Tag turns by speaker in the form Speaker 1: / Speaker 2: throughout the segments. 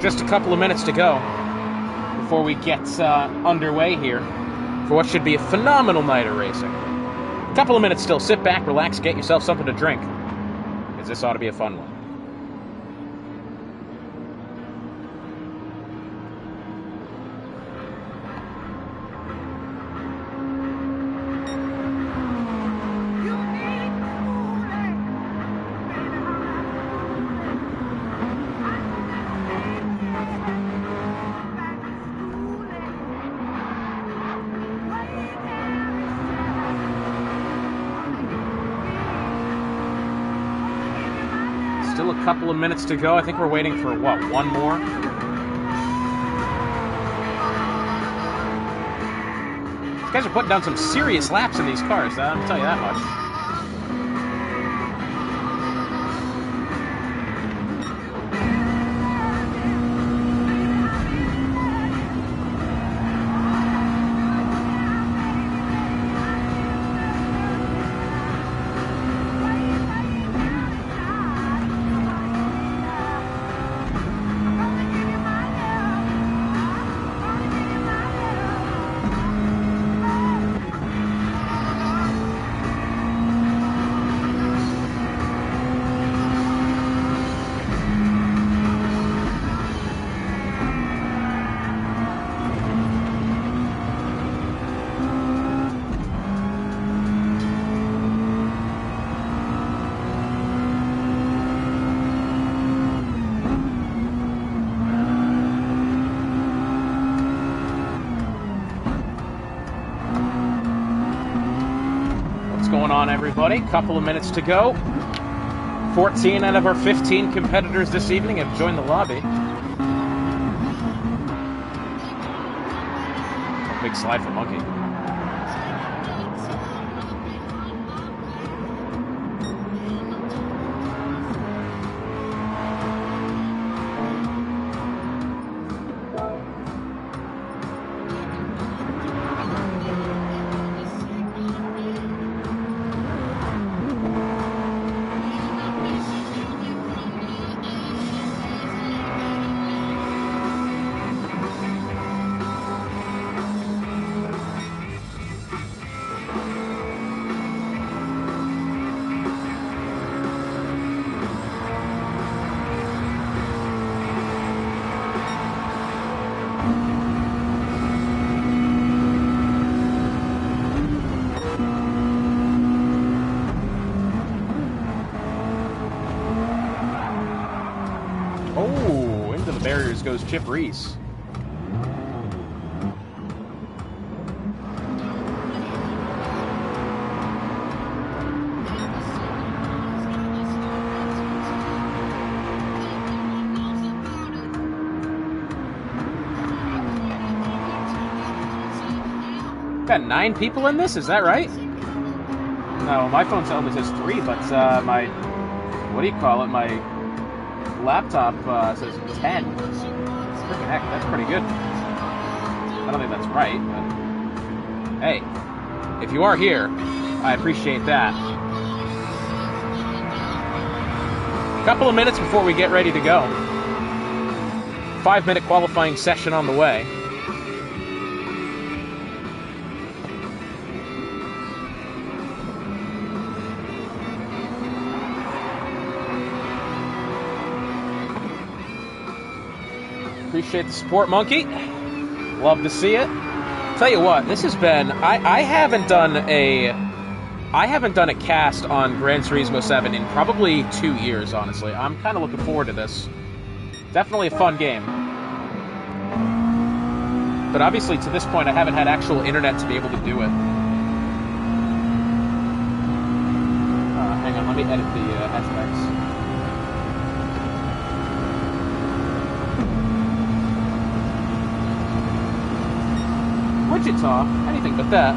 Speaker 1: Just a couple of minutes to go before we get underway here for what should be a phenomenal night of racing. A couple of minutes still. Sit back, relax, get yourself something to drink, because this ought to be a fun one. Still a couple of minutes to go. I think we're waiting for, what, one more? These guys are putting down some serious laps in these cars, I'll tell you that much. Going on, everybody? Couple of minutes to go. 14 out of our 15 competitors this evening have joined the lobby. Big slide for Monkey. Oh, into the barriers goes Chip Reese. Got 9 people in this, is that right? No, my phone only says 3, but my, what do you call it, my laptop says 10. Freaking heck, that's pretty good. I don't think that's right, but hey, if you are here, I appreciate that. A couple of minutes before we get ready to go. 5-minute qualifying session on the way. Appreciate the support, Monkey. Love to see it. Tell you what, this has been. I haven't done a cast on Gran Turismo 7 in probably 2 years. Honestly, I'm kind of looking forward to this. Definitely a fun game. But obviously, to this point, I haven't had actual internet to be able to do it. Hang on, let me edit the SX. Wichita, anything but that.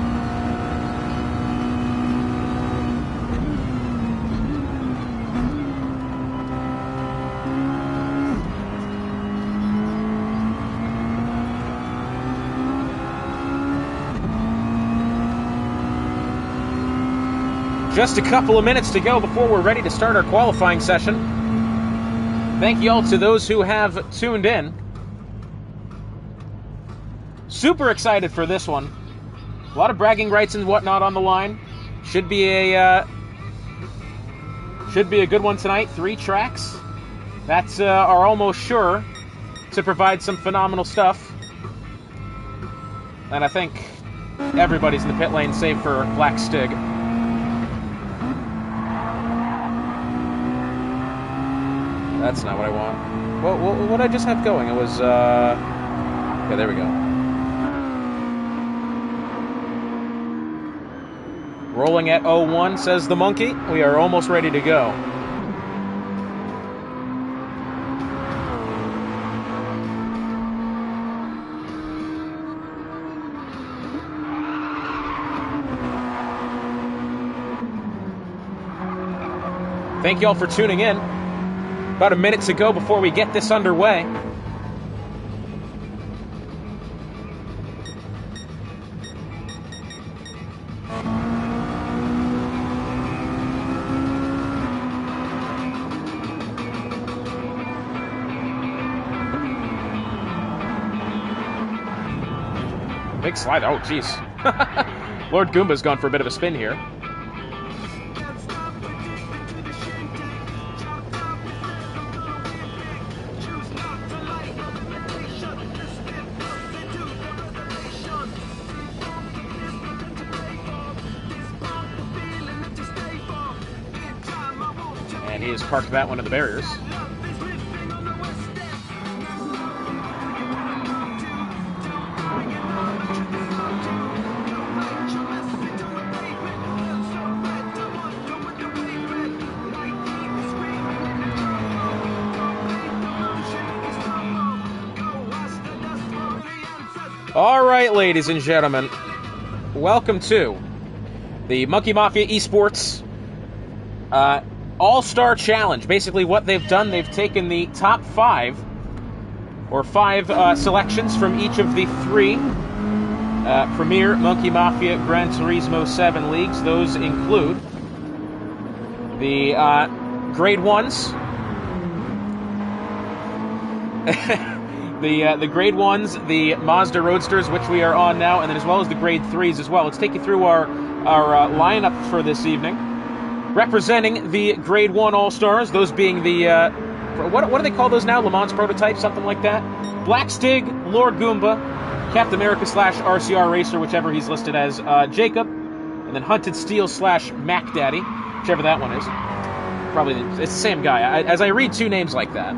Speaker 1: Just a couple of minutes to go before we're ready to start our qualifying session. Thank you all to those who have tuned in. Super excited for this one. A lot of bragging rights and whatnot on the line. Should be a good one tonight. 3 tracks that are almost sure to provide some phenomenal stuff. And I think everybody's in the pit lane save for Black Stig. That's not what I want. What did I just have going? It was, okay, there we go. Rolling at 01, says the monkey. We are almost ready to go. Thank you all for tuning in. About a minute to go before we get this underway. Big slide. Oh, jeez. Lord Goomba's gone for a bit of a spin here. And he has parked that one at the barriers. All right, ladies and gentlemen, welcome to the Monkey Mafia Esports All-Star Challenge. Basically what they've done, they've taken the top 5 selections from each of the 3 Premier Monkey Mafia Gran Turismo 7 leagues. Those include the Grade 1s, the Grade 1s, the Mazda Roadsters, which we are on now, and then as well as the Grade 3s as well. Let's take you through our lineup for this evening. Representing the Grade 1 All-Stars, those being the, what do they call those now? Le Mans prototype, something like that? Black Stig, Lord Goomba, Captain America / RCR Racer, whichever he's listed as, Jacob, and then Hunted Steel / Mac Daddy, whichever that one is. Probably, it's the same guy. As I read 2 names like that,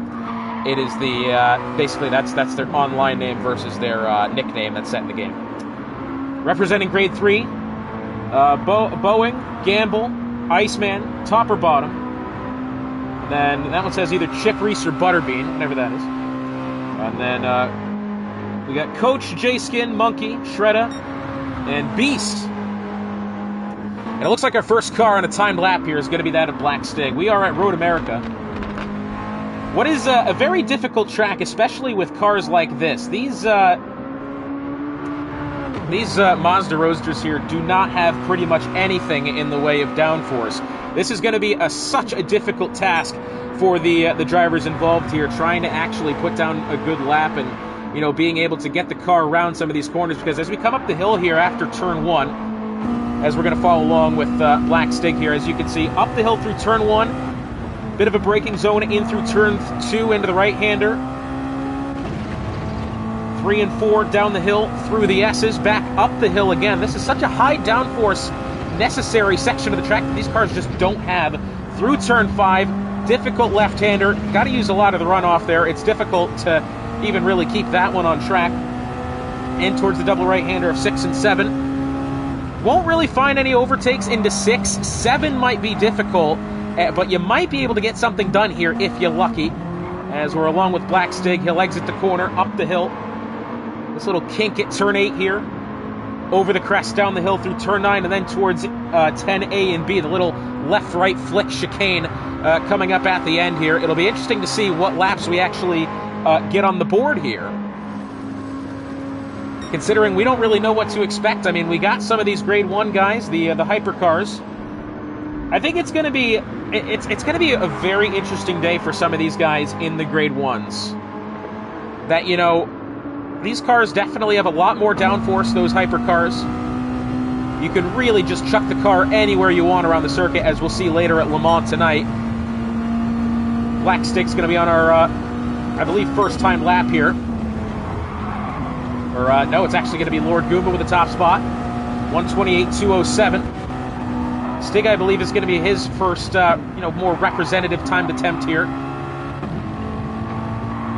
Speaker 1: it is the, basically that's their online name versus their nickname that's set in the game. Representing Grade 3, Boeing, Gamble, Iceman, Top or Bottom. And then that one says either Chip Reese or Butterbean, whatever that is. And then we got Coach, J-Skin, Monkey, Shredda, and Beast. And it looks like our first car on a timed lap here is going to be that of Black Stig. We are at Road America. What is a very difficult track, especially with cars like this. These Mazda Roadsters here do not have pretty much anything in the way of downforce. This is going to be such a difficult task for the drivers involved here, trying to actually put down a good lap and, you know, being able to get the car around some of these corners, because as we come up the hill here after turn 1, as we're going to follow along with Black Stig here, as you can see, up the hill through turn 1, bit of a braking zone in through turn 2 into the right-hander. 3 and 4 down the hill through the S's, back up the hill again. This is such a high downforce necessary section of the track that these cars just don't have. Through turn 5, difficult left-hander. Got to use a lot of the runoff there. It's difficult to even really keep that one on track. In towards the double right-hander of 6 and 7. Won't really find any overtakes into 6. 7 might be difficult, but you might be able to get something done here if you're lucky. As we're along with Black Stig, he'll exit the corner, up the hill. This little kink at turn 8 here. Over the crest, down the hill through turn 9, and then towards 10A and B, the little left-right flick chicane coming up at the end here. It'll be interesting to see what laps we actually get on the board here. Considering we don't really know what to expect. I mean, we got some of these Grade 1 guys, the hypercars. I think it's going to be a very interesting day for some of these guys in the Grade 1s. That, you know, these cars definitely have a lot more downforce, those hypercars. You can really just chuck the car anywhere you want around the circuit, as we'll see later at Le Mans tonight. Black Stick's going to be on our, I believe, first time lap here. Or, no, it's actually going to be Lord Goomba with the top spot. 128.207. Stig, I believe, is going to be his first, more representative timed attempt here.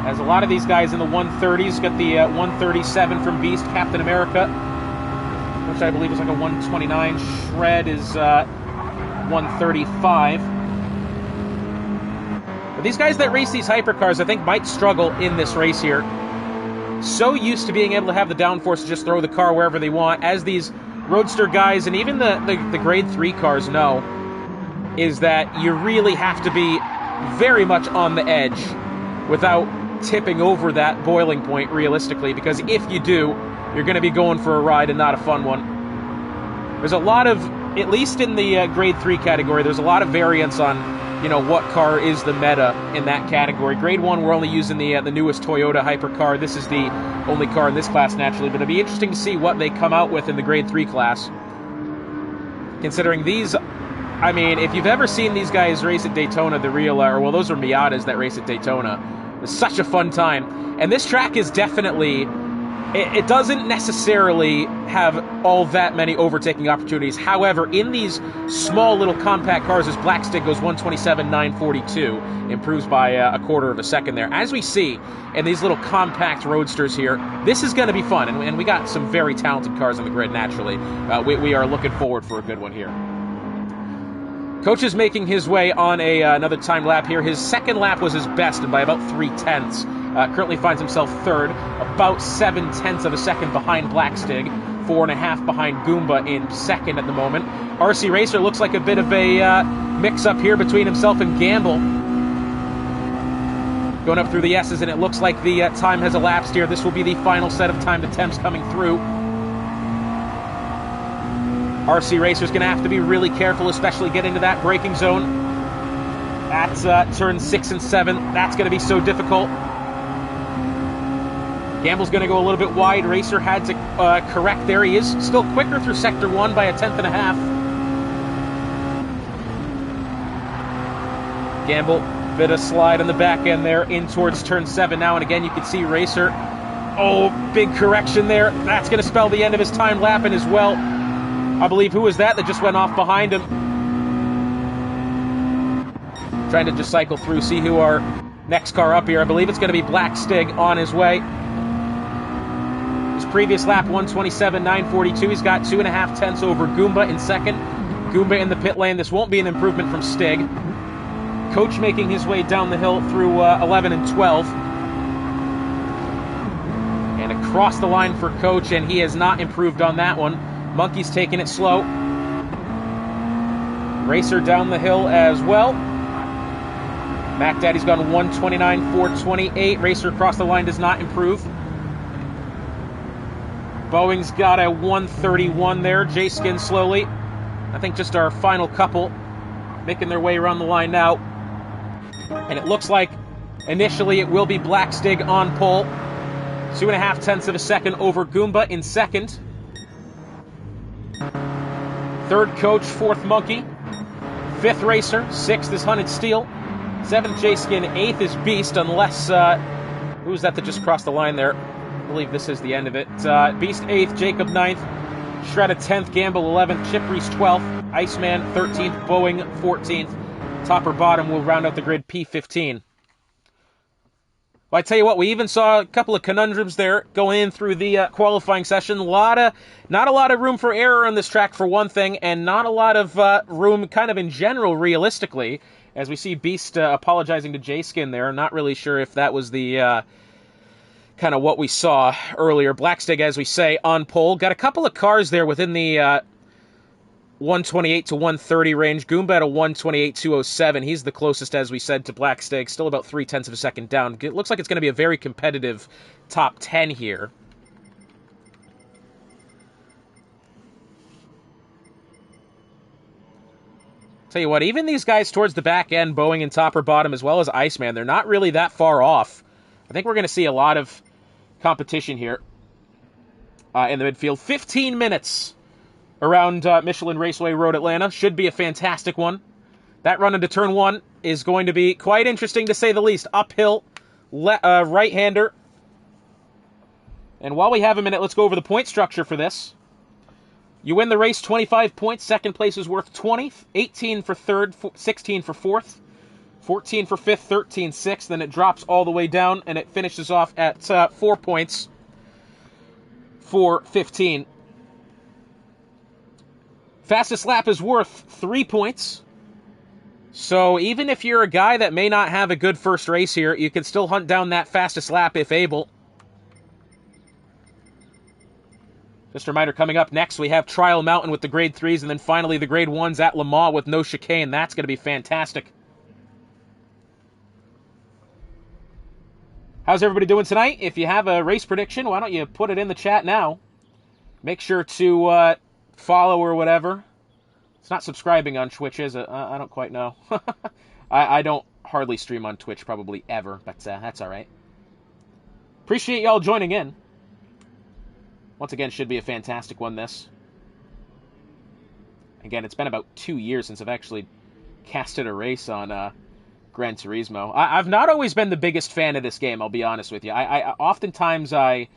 Speaker 1: As a lot of these guys in the 130s, got the 137 from Beast, Captain America, which I believe is like a 129. Shred is 135. But these guys that race these hypercars, I think, might struggle in this race here. So used to being able to have the downforce to just throw the car wherever they want, as these roadster guys and even the grade 3 cars know, is that you really have to be very much on the edge without tipping over that boiling point realistically, because if you do, you're going to be going for a ride and not a fun one. There's a lot of, at least in the grade 3 category, there's a lot of variance on, what car is the meta in that category. Grade 1, we're only using the newest Toyota hypercar. This is the only car in this class, naturally, but it'll be interesting to see what they come out with in the grade 3 class. Considering these, I mean, if you've ever seen these guys race at Daytona, the real, those are Miatas that race at Daytona. It's such a fun time. And this track is definitely, it doesn't necessarily have all that many overtaking opportunities. However, in these small little compact cars, as Black Stick goes 127.942, improves by a quarter of a second there. As we see in these little compact roadsters here, this is going to be fun. And we got some very talented cars on the grid, naturally. We are looking forward for a good one here. Coach is making his way on another time lap here. His second lap was his best, and by about 3/10. Currently finds himself third, about 7/10 of a second behind Black Stig, 4.5 behind Goomba in second at the moment. RC Racer looks like a bit of a mix-up here between himself and Gamble. Going up through the S's, and it looks like the time has elapsed here. This will be the final set of timed attempts coming through. RC Racer's going to have to be really careful, especially get into that braking zone. That's turns 6 and 7. That's going to be so difficult. Gamble's going to go a little bit wide. Racer had to correct there. He is still quicker through Sector 1 by 1/10.5. Gamble, bit of slide on the back end there, in towards turn 7 now. And again, you can see Racer. Oh, big correction there. That's going to spell the end of his time lapping as well. I believe, who was that just went off behind him? Trying to just cycle through, see who our next car up here. I believe it's going to be Black Stig on his way. His previous lap, 127.942. He's got 2.5 tenths over Goomba in second. Goomba in the pit lane. This won't be an improvement from Stig. Coach making his way down the hill through 11 and 12. And across the line for Coach, and he has not improved on that one. Monkey's taking it slow. Racer down the hill as well. Mac Daddy's gone 129.428. Racer across the line does not improve. Boeing's got a 131 there. J-Skin slowly. I think just our final couple making their way around the line now. And it looks like initially it will be Black Stig on pole. 2.5 tenths of a second over Goomba in second. Third Coach, fourth Monkey, fifth Racer, sixth is Hunted Steel, seventh J-Skin, eighth is Beast, unless, who's that just crossed the line there? I believe this is the end of it. Beast 8th, Jacob 9th, Shredda 10th, Gamble 11th, Chip Reese 12th, Iceman 13th, Boeing 14th. Top or bottom will round out the grid P15. Well, I tell you what, we even saw a couple of conundrums there going in through the qualifying session. Not a lot of room for error on this track, for one thing, and not a lot of room kind of in general, realistically, as we see Beast apologizing to J-Skin there. Not really sure if that was the kind of what we saw earlier. Black Stig, as we say, on pole. Got a couple of cars there within the 128 to 130 range. Goomba at a 128.207. He's the closest, as we said, to Black Stig. Still about 0.3 of a second down. It looks like it's going to be a very competitive top 10 here. Tell you what, even these guys towards the back end, Boeing and top or bottom, as well as Iceman, they're not really that far off. I think we're going to see a lot of competition here in the midfield. 15 minutes around Michelin Raceway Road, Atlanta. Should be a fantastic one. That run into turn 1 is going to be quite interesting, to say the least. Uphill, right-hander. And while we have a minute, let's go over the point structure for this. You win the race, 25 points. Second place is worth 20. 18 for third, 16 for fourth, 14 for fifth, 13 sixth. Then it drops all the way down, and it finishes off at 4 points for 15. Fastest lap is worth 3 points. So even if you're a guy that may not have a good first race here, you can still hunt down that fastest lap if able. Just a reminder, coming up next, we have Trial Mountain with the Grade 3s, and then finally the Grade 1s at Le Mans with no chicane. That's going to be fantastic. How's everybody doing tonight? If you have a race prediction, why don't you put it in the chat now? Make sure to follow or whatever. It's not subscribing on Twitch, is it? I don't quite know. I don't hardly stream on Twitch, probably ever, but that's all right. Appreciate y'all joining in. Once again, should be a fantastic one, this. Again, it's been about 2 years since I've actually casted a race on Gran Turismo. I've not always been the biggest fan of this game, I'll be honest with you. Oftentimes I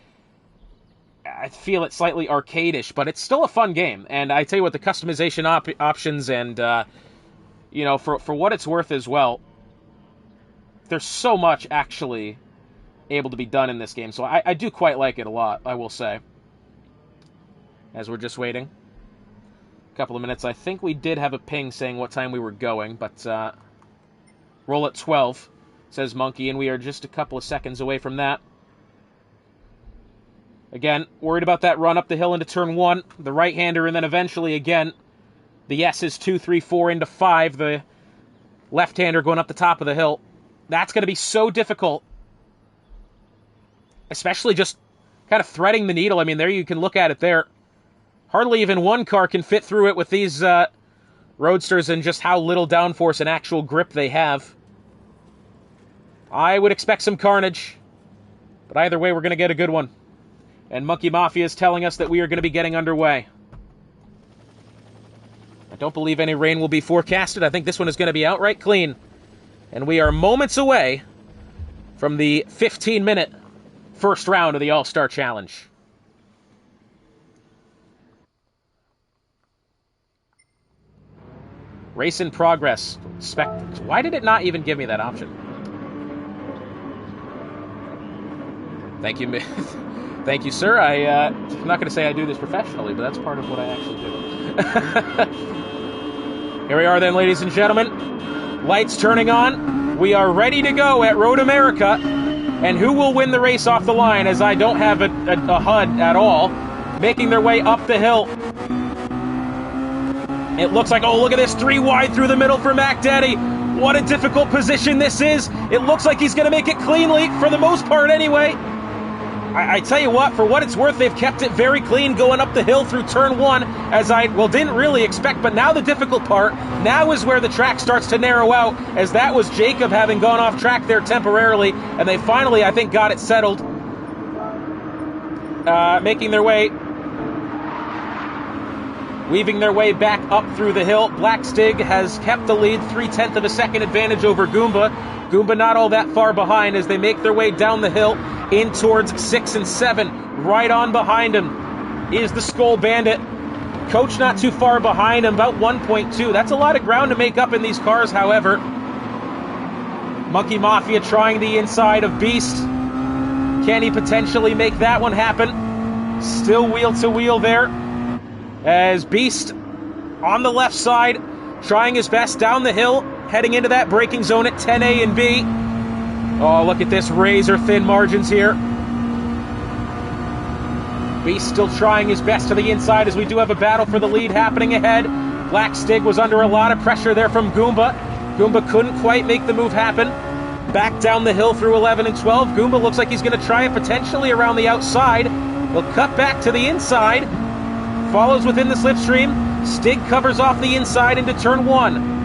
Speaker 1: feel it slightly arcade-ish, but it's still a fun game. And I tell you what, the customization options and, you know, for what it's worth as well, there's so much actually able to be done in this game. So I do quite like it a lot, I will say. As we're just waiting. A couple of minutes. I think we did have a ping saying what time we were going, but roll at 12, says Monkey, and we are just a couple of seconds away from that. Again, worried about that run up the hill into turn 1, the right-hander, and then eventually, again, the S's 2, 3, 4 into 5, the left-hander going up the top of the hill. That's going to be so difficult, especially just kind of threading the needle. I mean, there you can look at it there. Hardly even one car can fit through it with these roadsters and just how little downforce and actual grip they have. I would expect some carnage, but either way, we're going to get a good one. And Monkey Mafia is telling us that we are going to be getting underway. I don't believe any rain will be forecasted. I think this one is going to be outright clean. And we are moments away from the 15-minute first round of the All-Star Challenge. Race in progress. Why did it not even give me that option? Thank you, thank you, sir. I'm not going to say I do this professionally, but that's part of what I actually do. Here we are then, ladies and gentlemen. Lights turning on. We are ready to go at Road America. And who will win the race off the line, as I don't have a HUD at all, making their way up the hill. It looks like, oh, look at this, 3 wide through the middle for Mac Daddy. What a difficult position this is. It looks like he's going to make it cleanly, for the most part anyway. I tell you what, for what it's worth, they've kept it very clean going up the hill through turn 1, as I, well, didn't really expect, but now the difficult part, now is where the track starts to narrow out, as that was Jacob having gone off track there temporarily, and they finally, I think, got it settled. Making their way, weaving their way back up through the hill. Black Stig has kept the lead, 0.3 of a second advantage over Goomba. Goomba not all that far behind as they make their way down the hill in towards 6 and 7. Right on behind him is the Skull Bandit. Coach not too far behind him, about 1.2. That's a lot of ground to make up in these cars, however. Monkey Mafia trying the inside of Beast. Can he potentially make that one happen? Still wheel to wheel there, as Beast on the left side trying his best down the hill, heading into that braking zone at 10A and B. Oh, look at this, razor-thin margins here. Beast still trying his best to the inside as we do have a battle for the lead happening ahead. Black Stig was under a lot of pressure there from Goomba. Goomba couldn't quite make the move happen. Back down the hill through 11 and 12. Goomba looks like he's going to try it potentially around the outside. He'll cut back to the inside. Follows within the slipstream. Stig covers off the inside into turn 1.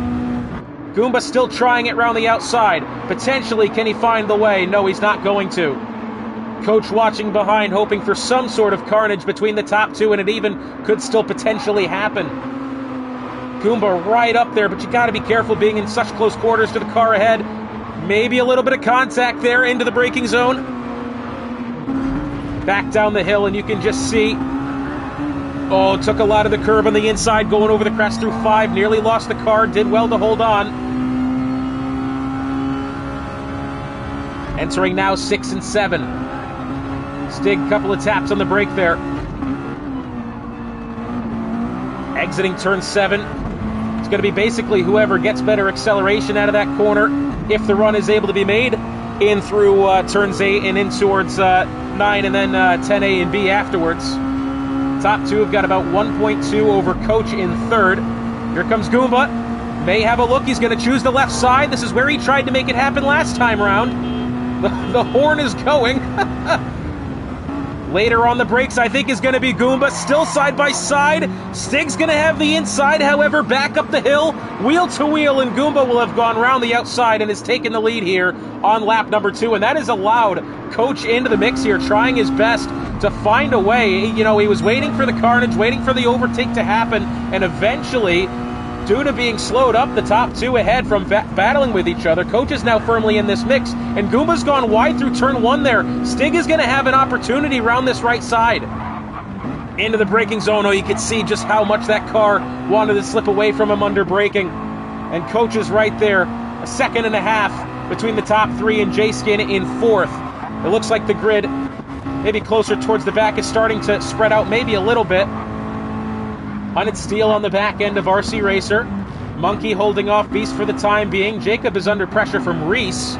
Speaker 1: Goomba still trying it round the outside. Potentially, can he find the way? No, he's not going to. Coach watching behind, hoping for some sort of carnage between the top two, and it even could still potentially happen. Goomba right up there, but you got to be careful being in such close quarters to the car ahead. Maybe a little bit of contact there into the braking zone. Back down the hill, and you can just see, oh, took a lot of the curb on the inside, going over the crest through 5, nearly lost the car, did well to hold on. Entering now 6 and 7. Stig, couple of taps on the brake there. Exiting turn 7. It's going to be basically whoever gets better acceleration out of that corner, if the run is able to be made, in through turns 8 and in towards 9 and then 10A and B afterwards. Top two have got about 1.2 over Coach in third. Here comes Goomba. May have a look. He's going to choose the left side. This is where he tried to make it happen last time round. The horn is going. Later on the brakes, I think, is going to be Goomba. Still side by side. Stig's going to have the inside, however, back up the hill, wheel to wheel, and Goomba will have gone round the outside and has taken the lead here on lap number 2. And that has allowed Coach into the mix here, trying his best to find a way. You know, he was waiting for the carnage, waiting for the overtake to happen, and eventually, due to being slowed up, the top two ahead from battling with each other, Coach is now firmly in this mix, and Goomba's gone wide through turn 1 there. Stig is going to have an opportunity around this right side. Into the braking zone. Oh, you could see just how much that car wanted to slip away from him under braking. And Coach is right there, a second and a half between the top 3 and J-Skin in 4th. It looks like the grid, maybe closer towards the back, is starting to spread out maybe a little bit. Hunted Steel on the back end of RC Racer. Monkey holding off Beast for the time being. Jacob is under pressure from Reese.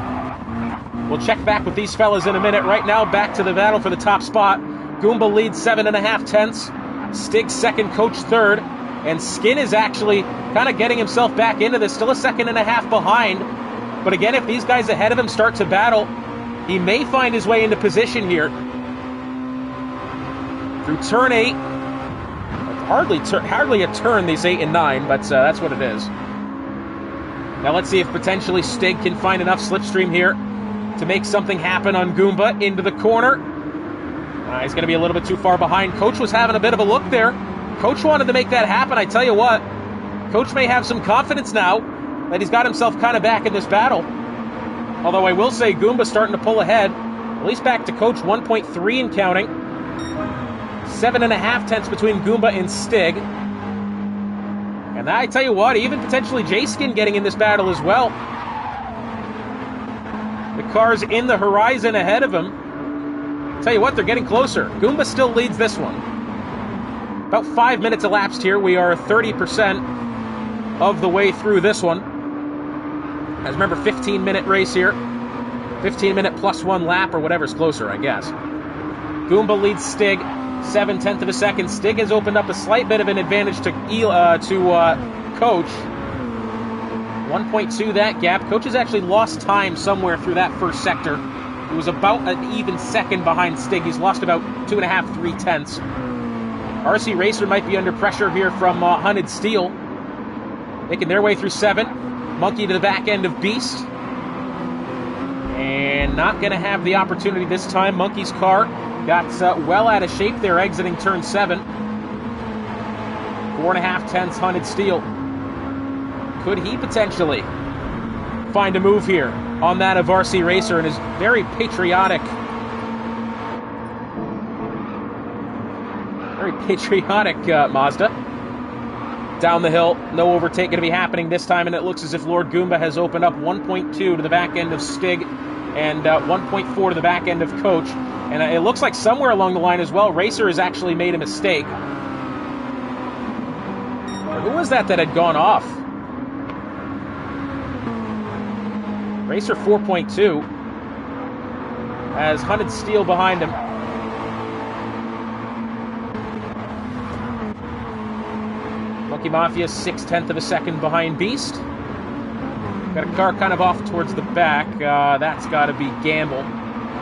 Speaker 1: We'll check back with these fellas in a minute. Right now, back to the battle for the top spot. Goomba leads 7.5 tenths. Stig second, Coach third. And Skin is actually kind of getting himself back into this. Still a second and a half behind. But again, if these guys ahead of him start to battle, he may find his way into position here. Through turn 8. Hardly a turn, these 8 and 9, but that's what it is. Now let's see if potentially Stig can find enough slipstream here to make something happen on Goomba into the corner. He's going to be a little bit too far behind. Coach was having a bit of a look there. Coach wanted to make that happen. I tell you what, Coach may have some confidence now that he's got himself kind of back in this battle. Although I will say Goomba's starting to pull ahead, at least back to Coach, 1.3 and counting. 7.5 tenths between Goomba and Stig. And I tell you what, even potentially J-Skin getting in this battle as well. The car's in the horizon ahead of him. Tell you what, they're getting closer. Goomba still leads this one. About 5 minutes elapsed here. We are 30% of the way through this one. As remember, 15-minute race here. 15-minute plus 1 lap, or whatever's closer, I guess. Goomba leads Stig 7/10 of a second. Stig has opened up a slight bit of an advantage to Coach. 1.2 that gap. Coach has actually lost time somewhere through that first sector. He was about an even second behind Stig. He's lost about 2.5, 3 tenths. RC Racer might be under pressure here from Hunted Steel. Making their way through 7. Monkey to the back end of Beast. And not going to have the opportunity this time. Monkey's car got well out of shape there exiting turn 7. 4.5 tenths Hunted Steel. Could he potentially find a move here on that of RC Racer and his very patriotic Mazda? Down the hill, no overtake going to be happening this time, and it looks as if Lord Goomba has opened up 1.2 to the back end of Stig and 1.4 to the back end of Coach. And it looks like somewhere along the line as well, Racer has actually made a mistake. Who was that had gone off? Racer 4.2 has Hunted Steel behind him. Monkey Mafia 6/10 of a second behind Beast. Got a car kind of off towards the back. That's got to be Gamble.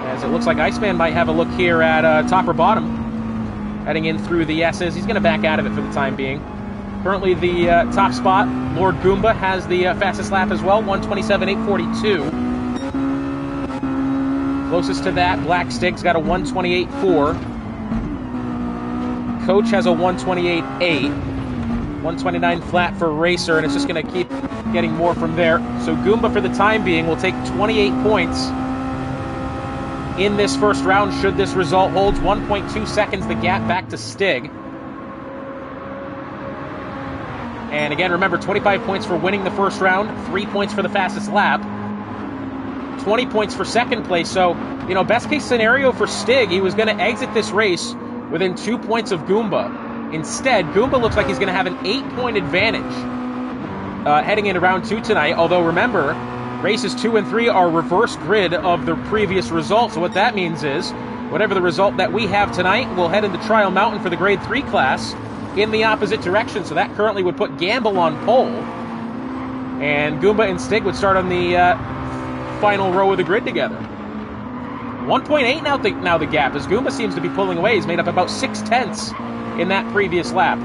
Speaker 1: As it looks like Iceman might have a look here at top or bottom. Heading in through the S's. He's going to back out of it for the time being. Currently the top spot, Lord Goomba, has the fastest lap as well, 1:27.842. Closest to that, Black Stig's got a 128.4. Coach has a 128.8. 129 flat for Racer, and it's just going to keep getting more from there. So Goomba, for the time being, will take 28 points in this first round should this result hold. 1.2 seconds the gap back to Stig. And again, remember, 25 points for winning the first round, 3 points for the fastest lap, 20 points for second place. So, you know, best case scenario for Stig, he was going to exit this race within 2 points of Goomba. Instead, Goomba looks like he's going to have an 8-point advantage heading into round 2 tonight. Although, remember, races 2 and 3 are reverse grid of the previous result. So what that means is, whatever the result that we have tonight, we'll head into Trial Mountain for the Grade 3 class in the opposite direction. So that currently would put Gamble on pole. And Goomba and Stig would start on the final row of the grid together. 1.8 now the gap, as Goomba seems to be pulling away. He's made up about 6/10 in that previous lap.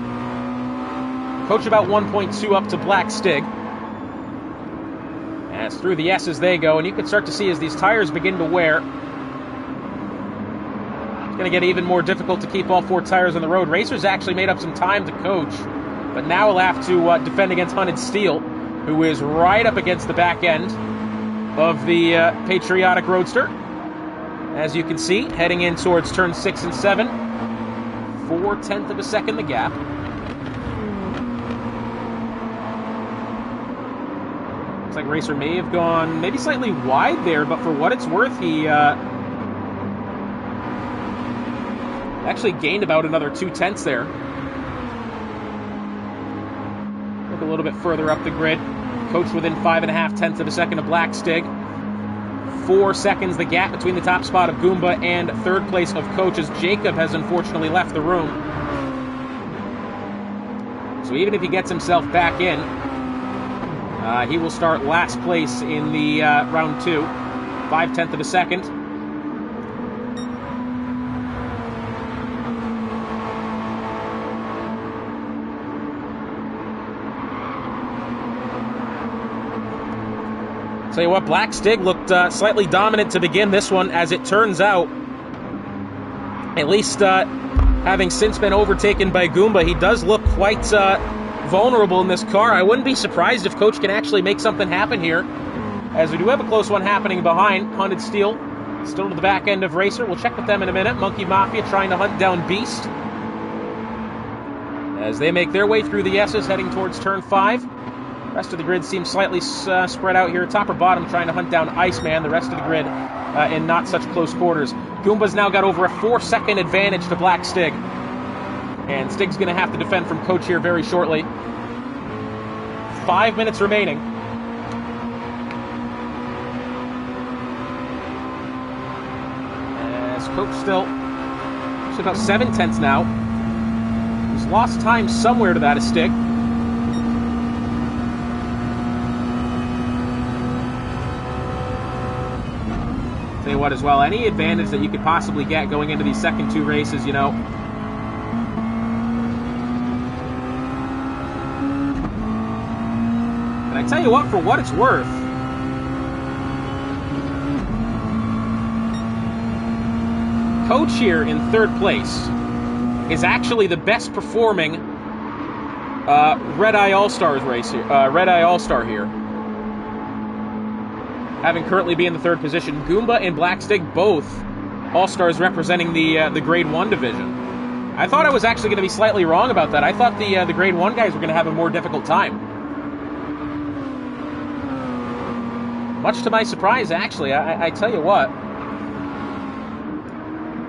Speaker 1: Coach about 1.2 up to Black Stig. As through the S's they go, and you can start to see as these tires begin to wear, it's going to get even more difficult to keep all 4 tires on the road. Racer's actually made up some time to Coach, but now he'll have to defend against Hunted Steel, who is right up against the back end of the Patriotic Roadster. As you can see, heading in towards turn 6 and 7, 4/10 of a second the gap. Looks like Racer may have gone maybe slightly wide there, but for what it's worth, he actually gained about another 2/10 there. Look a little bit further up the grid. Coach within 5.5 of a second of Black Stig. 4 seconds the gap between the top spot of Goomba and third place of Coach, as Jacob has unfortunately left the room. So even if he gets himself back in, he will start last place in the round 2, 5/10 of a second. Tell you what, Black Stig looked slightly dominant to begin this one. As it turns out, at least having since been overtaken by Goomba, he does look quite vulnerable in this car. I wouldn't be surprised if Coach can actually make something happen here, as we do have a close one happening behind. Hunted Steel still to the back end of Racer. We'll check with them in a minute. Monkey Mafia trying to hunt down Beast as they make their way through the S's heading towards turn 5. Rest of the grid seems slightly spread out here. Top or bottom trying to hunt down Iceman. The rest of the grid in not such close quarters. Goomba's now got over a 4-second advantage to Black Stig. And Stig's going to have to defend from Coach here very shortly. 5 minutes remaining. As Coach still about 7/10 now. He's lost time somewhere to that as Stig. Tell you what, as well, any advantage that you could possibly get going into these second 2 races, you know. And I tell you what, for what it's worth, Coach here in third place is actually the best performing Red Eye All-Stars race here, Red Eye All-Star here. Having currently be in the third position. Goomba and Black Stig, both All-Stars representing the Grade 1 division. I thought I was actually going to be slightly wrong about that. I thought the Grade 1 guys were going to have a more difficult time. Much to my surprise, actually. I tell you what.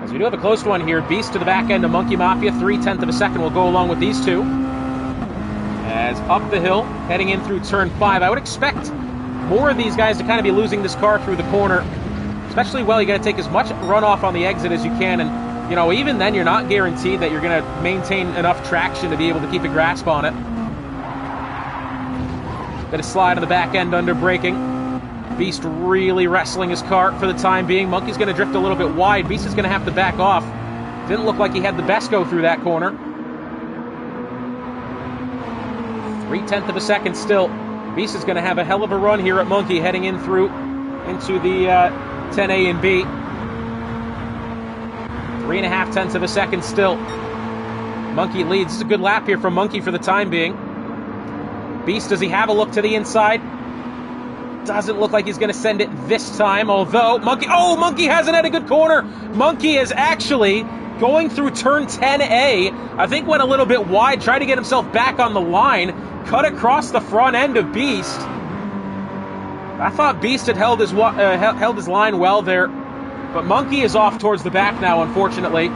Speaker 1: As we do have a close one here. Beast to the back end of Monkey Mafia. 3/10 of a second will go along with these two. As up the hill, heading in through turn 5. I would expect more of these guys to kind of be losing this car through the corner, especially, well, you got to take as much runoff on the exit as you can, and, you know, even then you're not guaranteed that you're going to maintain enough traction to be able to keep a grasp on it. Bit of slide on the back end under braking. Beast really wrestling his car for the time being. Monkey's going to drift a little bit wide. Beast is going to have to back off. Didn't look like he had the best go through that corner. 3/10 of a second still. Beast is going to have a hell of a run here at Monkey, heading in through into the 10A and B. 3.5 tenths of a second still. Monkey leads. It's a good lap here from Monkey for the time being. Beast, does he have a look to the inside? Doesn't look like he's going to send it this time, although Monkey hasn't had a good corner. Monkey is actually going through turn 10A. I think went a little bit wide, tried to get himself back on the line, cut across the front end of Beast. I thought Beast had held his line well there, but Monkey is off towards the back now, unfortunately.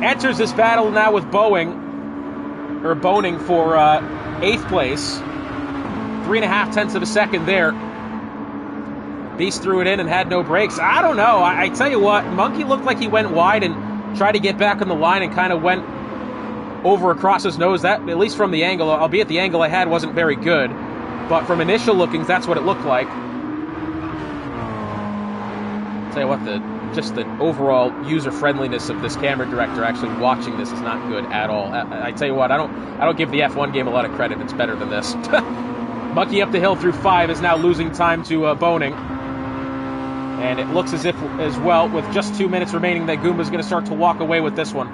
Speaker 1: Enters this battle now with Boning for 8th place. 3.5 tenths of a second there. Beast threw it in and had no brakes. I don't know. I tell you what, Monkey looked like he went wide and tried to get back on the line and kind of went over across his nose. That, at least from the angle, albeit the angle I had wasn't very good, but from initial lookings, that's what it looked like. Tell you what, just the overall user friendliness of this camera director actually watching this is not good at all. I tell you what, I don't give the F1 game a lot of credit. It's better than this. Monkey up the hill through 5 is now losing time to Boning. And it looks as if, as well, with just 2 minutes remaining, that Goomba's going to start to walk away with this one.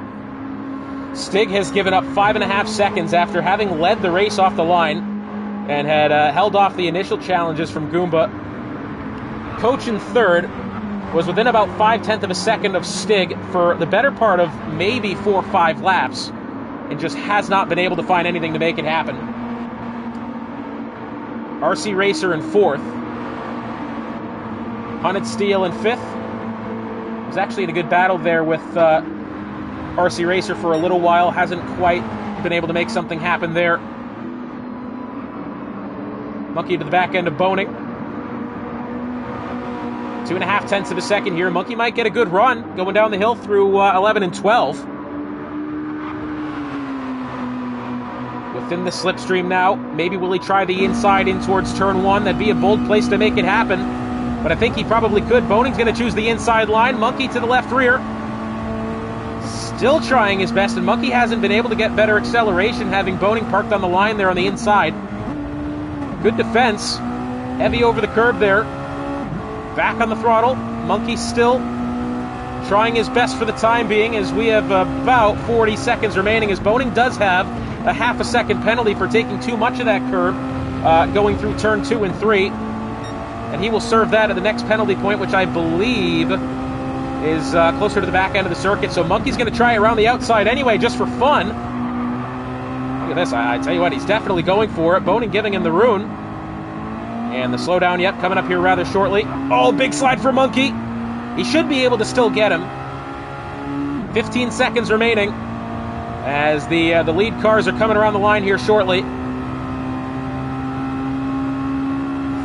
Speaker 1: Stig has given up 5.5 seconds after having led the race off the line and had held off the initial challenges from Goomba. Coach in 3rd was within about 5/10 of a second of Stig for the better part of maybe 4 or 5 laps and just has not been able to find anything to make it happen. RC Racer in 4th. Hunted Steel in 5th. Was actually in a good battle there with RC Racer for a little while. Hasn't quite been able to make something happen there. Monkey to the back end of Boning. 2.5 tenths of a second here. Monkey might get a good run going down the hill through 11 and 12. Within the slipstream now. Maybe will he try the inside in towards turn 1? That'd be a bold place to make it happen. But I think he probably could. Boning's going to choose the inside line. Monkey to the left rear. Still trying his best, and Monkey hasn't been able to get better acceleration, having Boning parked on the line there on the inside. Good defense. Heavy over the curb there. Back on the throttle. Monkey still trying his best for the time being, as we have about 40 seconds remaining, as Boning does have a half a second penalty for taking too much of that curb going through turn 2 and 3. And he will serve that at the next penalty point, which I believe is closer to the back end of the circuit. So Monkey's going to try around the outside anyway, just for fun. Look at this. I tell you what, he's definitely going for it. Boning giving him the ruin. And the slowdown, yep, coming up here rather shortly. Oh, big slide for Monkey. He should be able to still get him. 15 seconds remaining as the lead cars are coming around the line here shortly.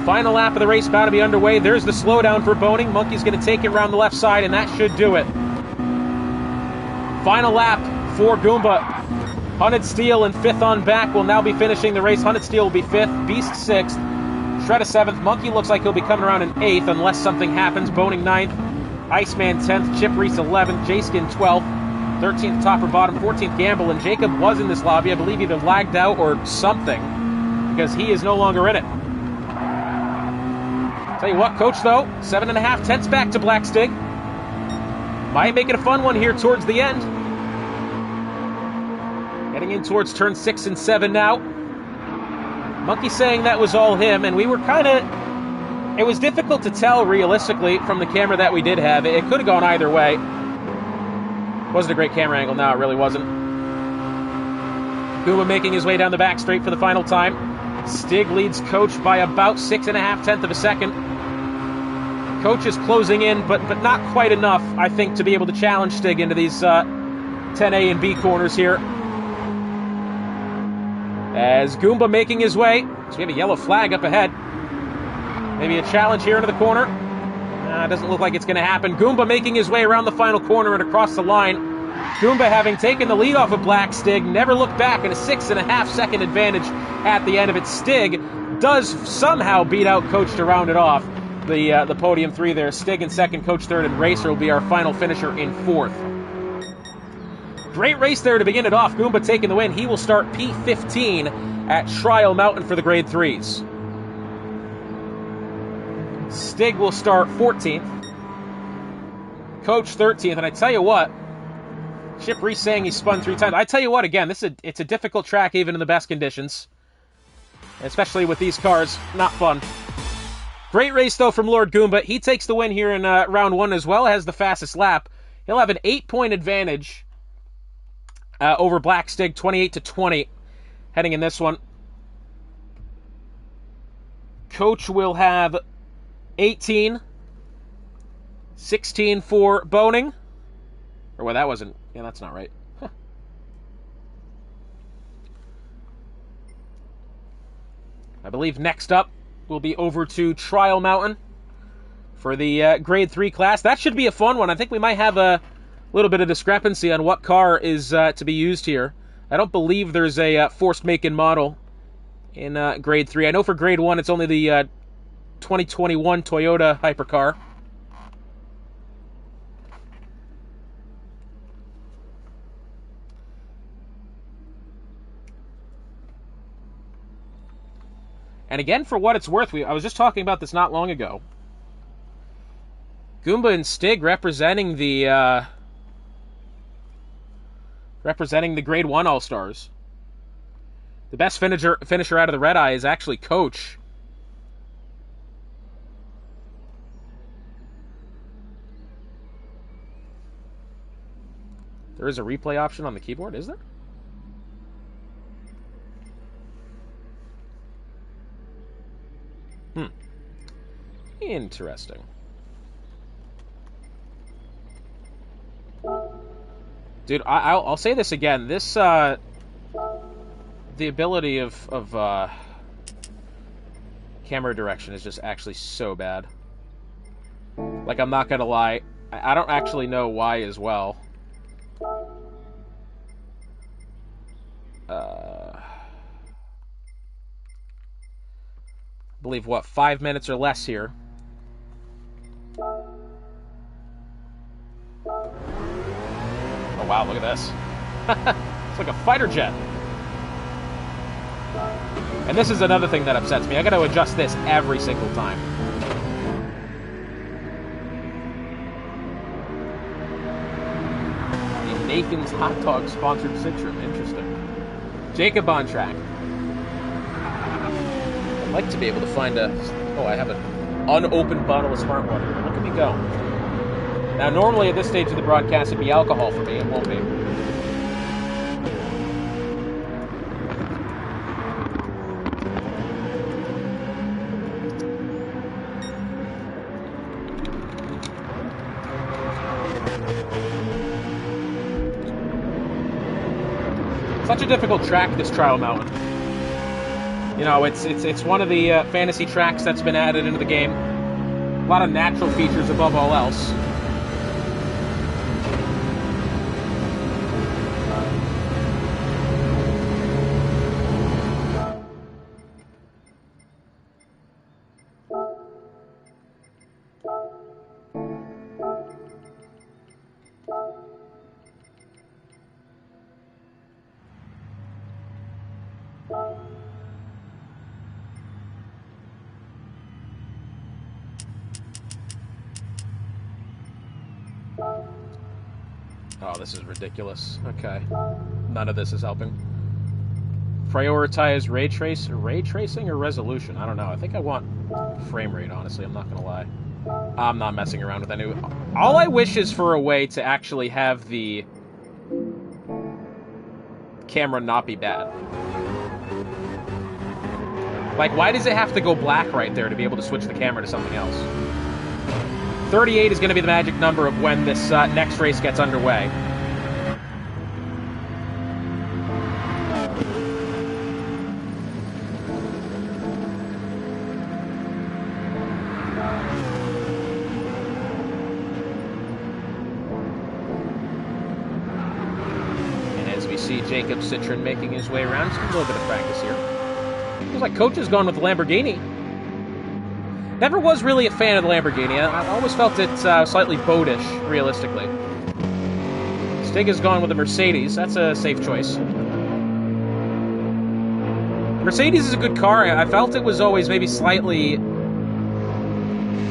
Speaker 1: Final lap of the race about to be underway. There's the slowdown for Boning. Monkey's going to take it around the left side, and that should do it. Final lap for Goomba. Hunted Steel in 5th on back will now be finishing the race. Hunted Steel will be 5th, Beast 6th, Shredda 7th. Monkey looks like he'll be coming around in 8th unless something happens. Boning 9th, Iceman 10th, Chip Reese 11th, J-Skin 12th, 13th top or bottom, 14th Gamble, and Jacob was in this lobby. I believe either lagged out or something because he is no longer in it. Tell you what, Coach, though, 7.5 tenths back to Black Stig. Might make it a fun one here towards the end. Getting in towards turn 6 and 7 now. Monkey saying that was all him, and we were kind of... It was difficult to tell, realistically, from the camera that we did have. It could have gone either way. Wasn't a great camera angle. No, it really wasn't. Goomba making his way down the back straight for the final time. Stig leads Coach by about 6.5 tenths of a second. Coach is closing in, but not quite enough, I think, to be able to challenge Stig into these 10A and B corners here. As Goomba making his way. So we have a yellow flag up ahead. Maybe a challenge here into the corner. Doesn't look like it's going to happen. Goomba making his way around the final corner and across the line. Goomba, having taken the lead off of Black Stig, never looked back, and a 6.5 second advantage at the end of it. Stig does somehow beat out Coach to round it off. The podium 3 there. Stig in 2nd, Coach 3rd, and Racer will be our final finisher in 4th. Great race there to begin it off. Goomba taking the win. He will start P15 at Trial Mountain for the Grade 3s. Stig will start 14th. Coach 13th, and I tell you what, Chip Reese saying he spun 3 times. I tell you what, again, it's a difficult track even in the best conditions. Especially with these cars. Not fun. Great race, though, from Lord Goomba. He takes the win here in round 1 as well. Has the fastest lap. He'll have an 8-point advantage over Black Stig, 28-20, heading in this one. Coach will have 18. 16 for Boning. Or, well, that wasn't... Yeah, that's not right. Huh. I believe next up we'll be over to Trial Mountain for the Grade 3 class. That should be a fun one. I think we might have a little bit of discrepancy on what car is to be used here. I don't believe there's a forced make and model in Grade 3. I know for Grade 1 it's only the 2021 Toyota Hypercar. And again, for what it's worth, I was just talking about this not long ago. Goomba and Stig representing the Grade 1 All-Stars. The best finisher out of the Red Eye is actually Coach. There is a replay option on the keyboard, is there? Interesting. Dude, I'll say this again. This, the ability of camera direction is just actually so bad. Like, I'm not gonna lie. I don't actually know why as well. I believe, what, 5 minutes or less here. Oh, wow, look at this. It's like a fighter jet. And this is another thing that upsets me. I gotta adjust this every single time. The Nathan's Hot Dog sponsored Citroen. Interesting. Jacob on track. I'd like to be able to find a... Oh, I have an unopened bottle of Smart Water. Look at me go. Now, normally at this stage of the broadcast, it'd be alcohol for me. It won't be. Such a difficult track, this Trial Mountain. You know, it's one of the fantasy tracks that's been added into the game. A lot of natural features above all else. Oh, this is ridiculous. Okay. None of this is helping. Prioritize ray tracing or resolution? I don't know. I think I want frame rate, honestly. I'm not going to lie. I'm not messing around with any... All I wish is for a way to actually have the camera not be bad. Like, why does it have to go black right there to be able to switch the camera to something else? 38 is going to be the magic number of when this next race gets underway. And as we see Jacob Citroen making his way around, just a little bit of practice here. Feels like Coach has gone with the Lamborghini. Never was really a fan of the Lamborghini. I always felt it slightly boatish, realistically. Stig has gone with the Mercedes. That's a safe choice. Mercedes is a good car. I felt it was always maybe slightly...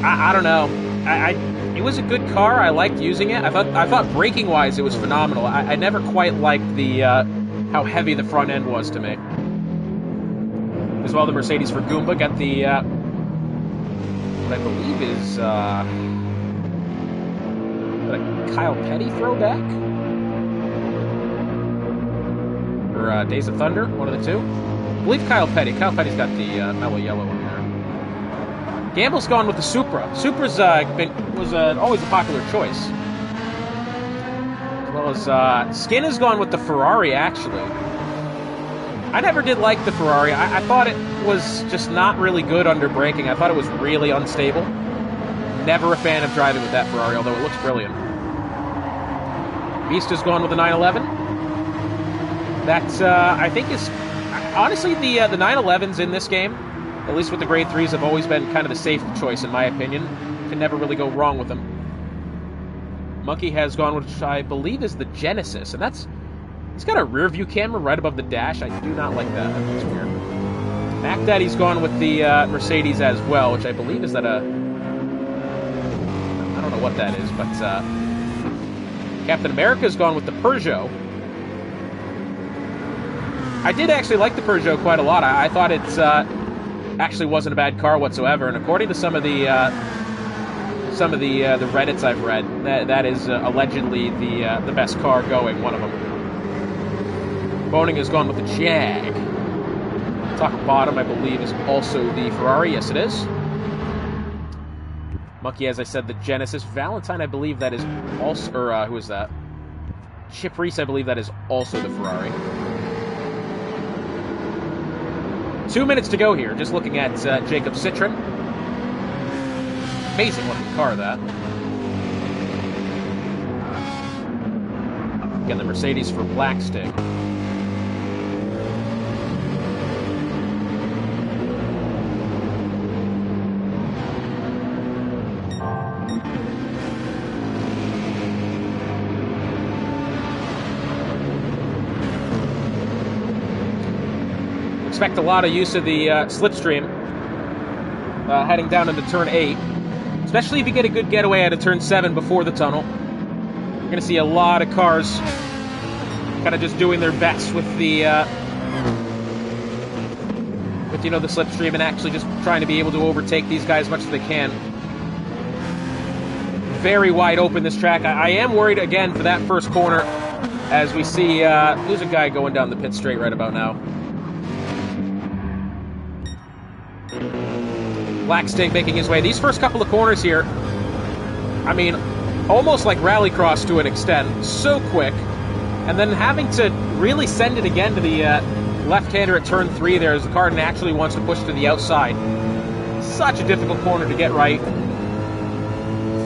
Speaker 1: I don't know. it was a good car. I liked using it. I thought braking wise it was phenomenal. I never quite liked the how heavy the front end was to me. As well, the Mercedes for Goomba got the what I believe is a Kyle Petty throwback, or Days of Thunder, one of the two. I believe Kyle Petty. Kyle Petty's got the mellow yellow one there. Gamble's gone with the Supra. Supra's was always a popular choice. As well as Skin has gone with the Ferrari, actually. I never did like the Ferrari. I thought it was just not really good under braking. I thought it was really unstable. Never a fan of driving with that Ferrari, although it looks brilliant. Beast has gone with the 911. That, I think, is... Honestly, the 911s in this game, at least with the grade 3s, have always been kind of the safe choice, in my opinion. Can never really go wrong with them. Monkey has gone with, which I believe is the Genesis, and that's... It's got a rear view camera right above the dash. I do not like that. That looks weird. Mac Daddy's gone with the Mercedes as well, which I believe is that a... I don't know what that is, but Captain America's gone with the Peugeot. I did actually like the Peugeot quite a lot. I thought it's actually wasn't a bad car whatsoever, and according to some of the Reddits I've read, that is allegedly the best car going, one of them. Boning has gone with the Jag. Top and bottom, I believe, is also the Ferrari. Yes, it is. Monkey, as I said, the Genesis. Valentine, I believe that is also... Or, who is that? Chip Reese, I believe that is also the Ferrari. 2 minutes to go here. Just looking at Jacob Citroen. Amazing looking car, that. Again, the Mercedes for Black Stig. Expect a lot of use of the slipstream heading down into turn 8, especially if you get a good getaway out of turn 7 before the tunnel. You're going to see a lot of cars kind of just doing their best with the the slipstream and actually just trying to be able to overtake these guys as much as they can. Very wide open, this track. I am worried again for that first corner as we see there's a guy going down the pit straight right about now. Black Stig making his way. These first couple of corners here, I mean, almost like rallycross to an extent. So quick. And then having to really send it again to the left-hander at turn 3 there as the car naturally wants to push to the outside. Such a difficult corner to get right.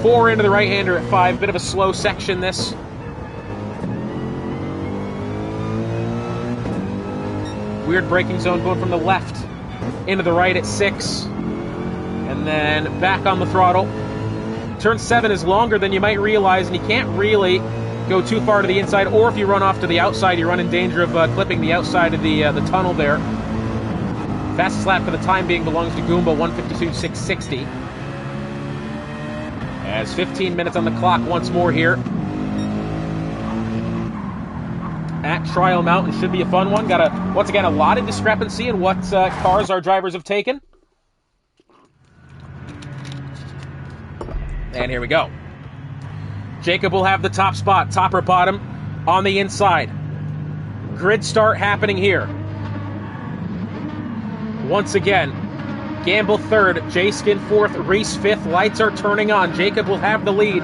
Speaker 1: 4 into the right-hander at 5. Bit of a slow section, this. Weird braking zone going from the left into the right at 6. And then back on the throttle. Turn 7 is longer than you might realize, and you can't really go too far to the inside, or if you run off to the outside, you run in danger of clipping the outside of the tunnel there. Fastest lap for the time being belongs to Goomba, 1:52.660. As 15 minutes on the clock once more here. At Trial Mountain, should be a fun one. Got once again, a lot of discrepancy in what cars our drivers have taken. And here we go. Jacob will have the top spot, top or bottom, on the inside. Grid start happening here. Once again, Gamble 3rd, J-Skin 4th, Reese 5th. Lights are turning on. Jacob will have the lead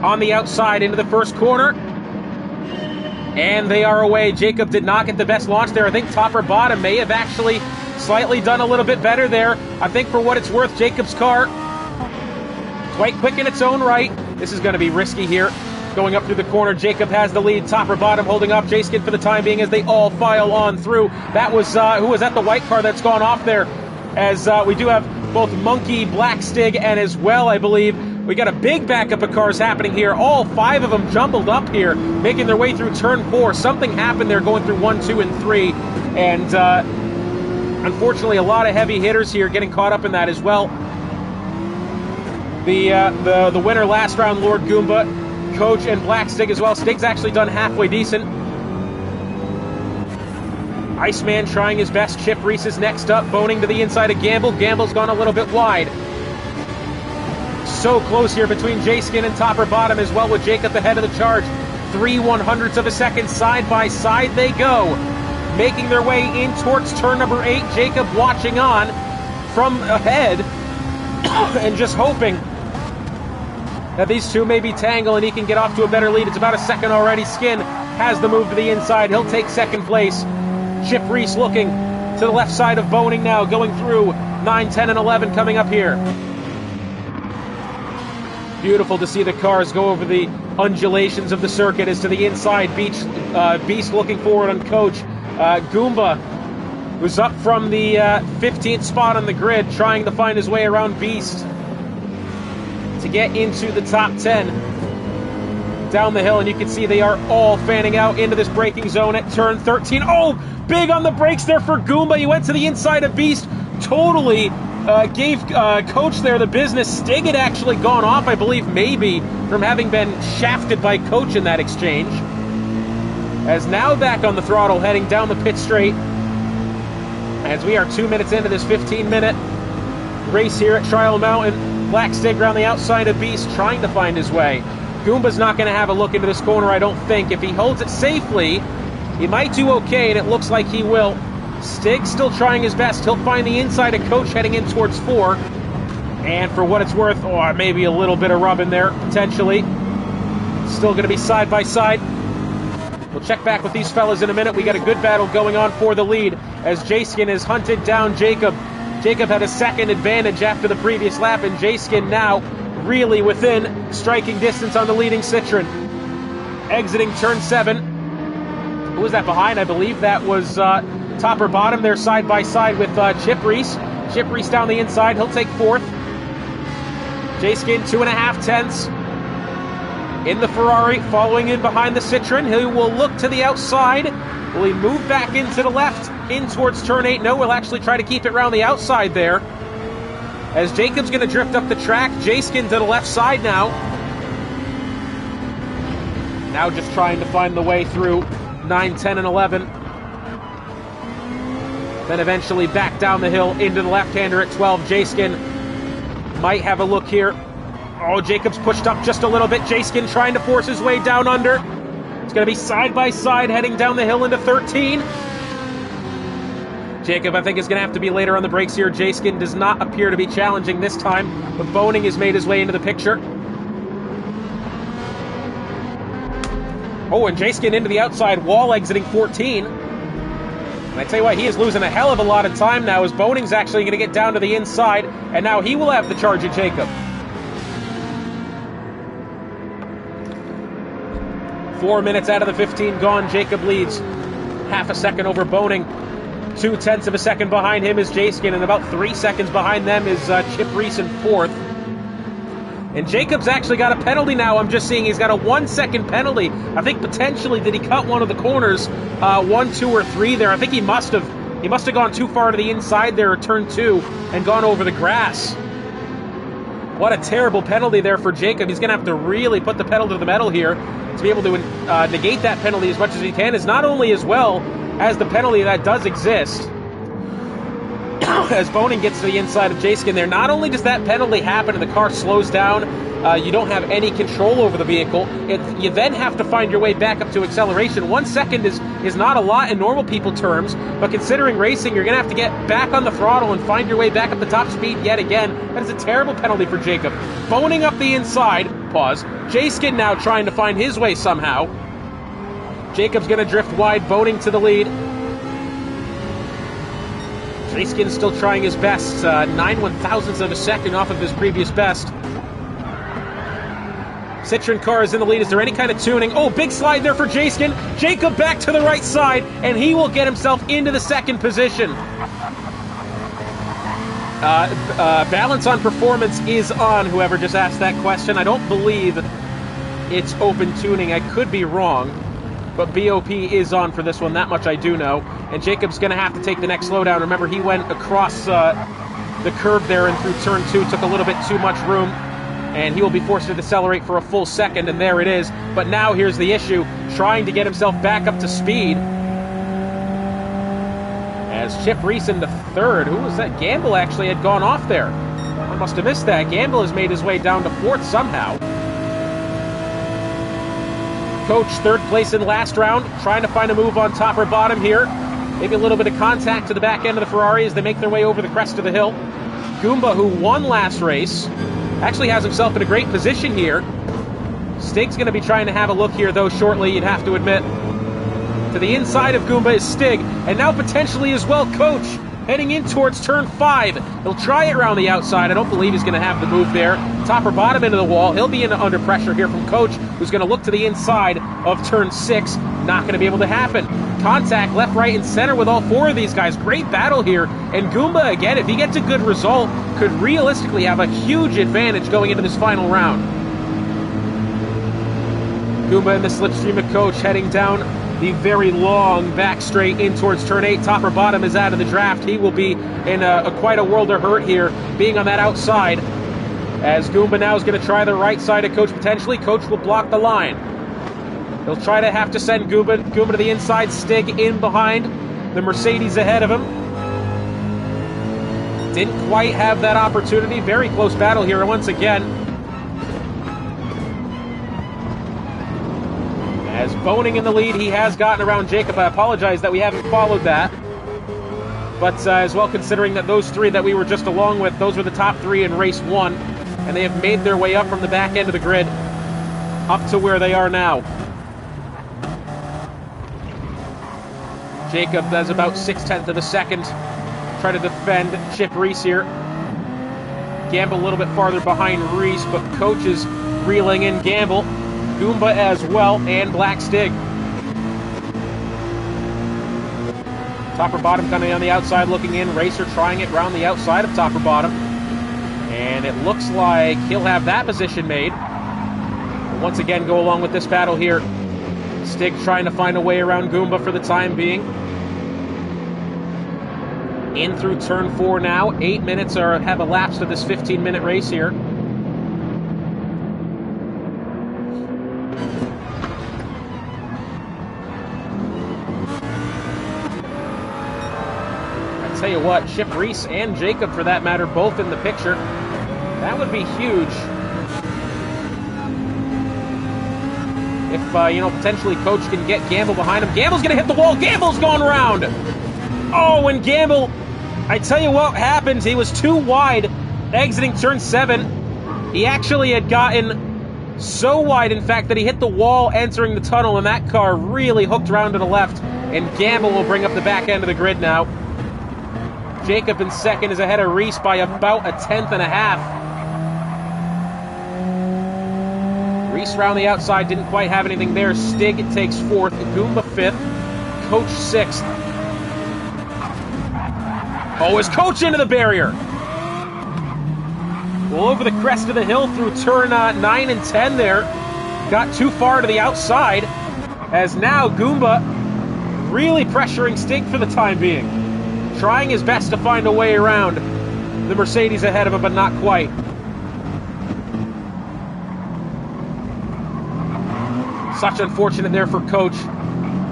Speaker 1: on the outside into the first corner. And they are away. Jacob did not get the best launch there. I think top or bottom may have actually slightly done a little bit better there. I think for what it's worth, Jacob's car quite quick in its own right. This is going to be risky here. Going up through the corner, Jacob has the lead. Top or bottom holding up J-Skin for the time being as they all file on through. That was, who was at the white car that's gone off there? As we do have both Monkey, Black Stig, and as well, I believe, we got a big backup of cars happening here. All 5 of them jumbled up here, making their way through turn 4. Something happened there going through 1, 2, and 3. And unfortunately, a lot of heavy hitters here getting caught up in that as well. the winner last round, Lord Goomba, Coach, and Black Stig as well. Stig's actually done halfway decent. Iceman trying his best. Chip Reese is next up, boning to the inside of Gamble. Gamble's gone a little bit wide. So close here between J-Skin and Topper Bottom as well, with Jacob ahead of the charge. 3/100ths of a second, side by side they go. Making their way in towards turn number 8. Jacob watching on from ahead and just hoping that these two maybe tangle and he can get off to a better lead. It's about a second already. Skin has the move to the inside. He'll take second place. Chip Reese looking to the left side of Boning now, going through 9, 10, and 11 coming up here. Beautiful to see the cars go over the undulations of the circuit. As to the inside, Beast looking forward on Coach. Goomba, who's up from the 15th spot on the grid, trying to find his way around Beast to get into the top 10 down the hill. And you can see they are all fanning out into this braking zone at turn 13. Oh, big on the brakes there for Goomba. He went to the inside of Beast, totally gave Coach there the business. Stig had actually gone off, I believe, maybe from having been shafted by Coach in that exchange. As now back on the throttle, heading down the pit straight, as we are 2 minutes into this 15-minute race here at Trial Mountain. Black Stig around the outside of Beast, trying to find his way. Goomba's not going to have a look into this corner, I don't think. If he holds it safely, he might do okay, and it looks like he will. Stig still trying his best. He'll find the inside of Coach heading in towards 4. And for what it's worth, maybe a little bit of rub in there, potentially. Still going to be side by side. We'll check back with these fellas in a minute. We got a good battle going on for the lead as J-Skin has hunted down Jacob. Jacob had a second advantage after the previous lap, and J-Skin now really within striking distance on the leading Citroen. Exiting turn 7. Who was that behind? I believe that was Topper Bottom. They're side by side with Chip Reese. Chip Reese down the inside. He'll take 4th. J-Skin 2.5 tenths in the Ferrari, following in behind the Citroen. He will look to the outside. Will he move back into the left in towards turn 8? No, we'll actually try to keep it around the outside there. As Jacob's going to drift up the track. J-Skin to the left side now. Now just trying to find the way through 9, 10, and 11. Then eventually back down the hill into the left-hander at 12. J-Skin might have a look here. Oh, Jacob's pushed up just a little bit. J-Skin trying to force his way down under. It's going to be side by side heading down the hill into 13. Jacob, I think, is going to have to be later on the brakes here. J-Skin does not appear to be challenging this time, but Boning has made his way into the picture. Oh, and J-Skin into the outside wall, exiting 14. And I tell you what, he is losing a hell of a lot of time now, as Boning's actually going to get down to the inside, and now he will have the charge of Jacob. 4 minutes out of the 15 gone. Jacob leads half a second over Boning. 0.2 of a second behind him is J-Skin, and about 3 seconds behind them is Chip Reese in 4th. And Jacob's actually got a penalty now. I'm just seeing he's got a 1 second penalty. I think potentially did he cut one of the corners, 1, 2, or 3 there. I think he must have gone too far to the inside there at turn 2 and gone over the grass. What a terrible penalty there for Jacob. He's going to have to really put the pedal to the metal here to be able to negate that penalty as much as he can, is not only as well as the penalty that does exist. As Boning gets to the inside of J-Skin there, not only does that penalty happen and the car slows down, you don't have any control over the vehicle, you then have to find your way back up to acceleration. 1 second is not a lot in normal people terms, but considering racing, you're going to have to get back on the throttle and find your way back up the top speed yet again. That is a terrible penalty for Jacob. Boning up the inside, pause. J-Skin now trying to find his way somehow. Jacob's going to drift wide, Boning to the lead. J-Skin still trying his best, 9/1000ths of a second off of his previous best. Citroen car is in the lead. Is there any kind of tuning? Oh, big slide there for J-Skin. Jacob back to the right side, and he will get himself into the second position. Balance on performance is on, whoever just asked that question. I don't believe it's open tuning. I could be wrong, but BOP is on for this one. That much I do know. And Jacob's going to have to take the next slowdown. Remember, he went across the curve there and through turn 2, took a little bit too much room. and he will be forced to decelerate for a full second, and there it is. But now here's the issue, trying to get himself back up to speed. As Chip Reese in the third, who was that? Gamble actually had gone off there. I must have missed that. Gamble has made his way down to fourth somehow. Coach, third place in last round, trying to find a move on top or bottom here. Maybe a little bit of contact to the back end of the Ferrari as they make their way over the crest of the hill. Goomba, who won last race, actually has himself in a great position here. Stig's going to be trying to have a look here, though, shortly, you'd have to admit. To the inside of Goomba is Stig, and now potentially as well Coach, heading in towards turn 5. He'll try it around the outside. I don't believe he's going to have the move there. Top or bottom into the wall. He'll be under pressure here from Coach, who's going to look to the inside of turn 6. Not going to be able to happen. Contact left, right, and center with all four of these guys. Great battle here. And Goomba, again, if he gets a good result, could realistically have a huge advantage going into this final round. Goomba in the slipstream of Coach, heading down the very long back straight in towards turn 8. Top or bottom is out of the draft. He will be in quite a world of hurt here, being on that outside. As Goomba now is going to try the right side of Coach potentially. Coach will block the line. He'll try to have to send Goomba to the inside. Stig in behind the Mercedes ahead of him. Didn't quite have that opportunity. Very close battle here once again. As Boning in the lead, he has gotten around Jacob. I apologize that we haven't followed that. But as well, considering that those three that we were just along with, those were the top 3 in race 1. And they have made their way up from the back end of the grid up to where they are now. Jacob does about 6/10 of a second. Try to defend Chip Reese here. Gamble a little bit farther behind Reese, but Coach is reeling in Gamble. Goomba as well, and Black Stig. Top or bottom coming on the outside looking in. Racer trying it round the outside of top or bottom. And it looks like he'll have that position made. But once again, go along with this battle here. Stig trying to find a way around Goomba for the time being. In through turn 4 now. 8 minutes have elapsed of this 15-minute race here. I tell you what, Chip Reese and Jacob, for that matter, both in the picture. That would be huge. If, potentially Coach can get Gamble behind him. Gamble's going to hit the wall. Gamble's gone around. Oh, and Gamble, I tell you what happened. He was too wide exiting turn 7. He actually had gotten so wide, in fact, that he hit the wall entering the tunnel, and that car really hooked around to the left. And Gamble will bring up the back end of the grid now. Jacob in second is ahead of Reese by about 1/10 and a half. Reese round the outside, didn't quite have anything there. Stig takes 4th, Goomba 5th, Coach 6th. Oh, is Coach into the barrier? Well, over the crest of the hill through turn 9 and 10 there. Got too far to the outside, as now Goomba really pressuring Stig for the time being. Trying his best to find a way around the Mercedes ahead of him, but not quite. Such unfortunate there for Coach,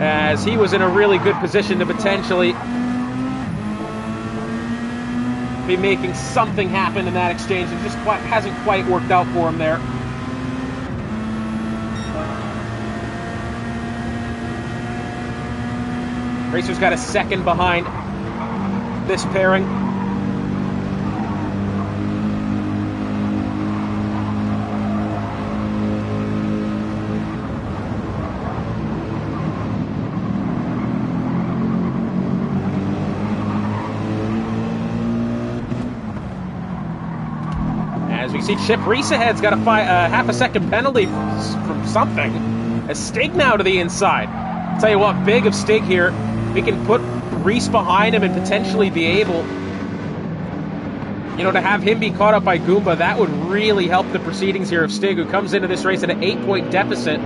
Speaker 1: as he was in a really good position to potentially be making something happen in that exchange. It just hasn't quite worked out for him there. Racer's got a second behind this pairing. As we see, Chip Reese ahead's got a half a second penalty from something. A Stig now to the inside. I'll tell you what, big of Stig here. We can put Reese behind him and potentially be able, to have him be caught up by Goomba. That would really help the proceedings here of Stig, who comes into this race at an 8-point deficit,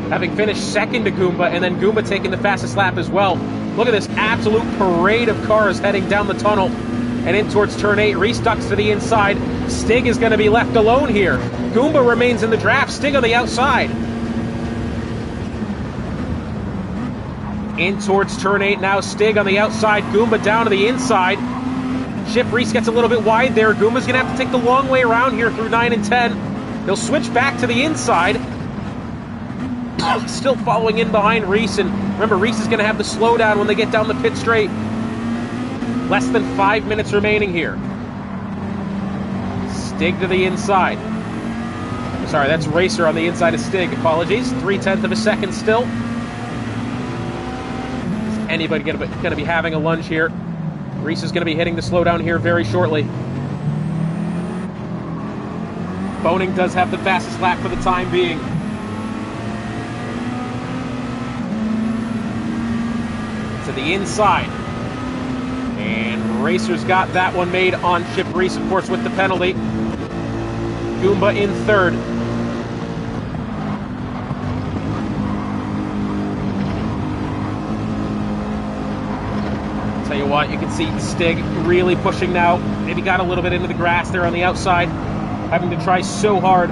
Speaker 1: having finished second to Goomba, and then Goomba taking the fastest lap as well. Look at this absolute parade of cars heading down the tunnel. and in towards turn 8. Reese ducks to the inside. Stig is going to be left alone here. Goomba remains in the draft. Stig on the outside. In towards turn 8 now. Stig on the outside. Goomba down to the inside. Chip Reese gets a little bit wide there. Goomba's going to have to take the long way around here through 9 and 10. He'll switch back to the inside. Still following in behind Reese. And remember, Reese is going to have the slowdown when they get down the pit straight. Less than 5 minutes remaining here. Stig to the inside. Sorry, that's Racer on the inside of Stig. Apologies. 0.3 of a second still. Is anybody going to be having a lunge here? Reese is going to be hitting the slowdown here very shortly. Boning does have the fastest lap for the time being. To the inside. And Racer's got that one made on Chip Reese, of course, with the penalty. Goomba in third. Tell you what, you can see Stig really pushing now. Maybe got a little bit into the grass there on the outside, having to try so hard.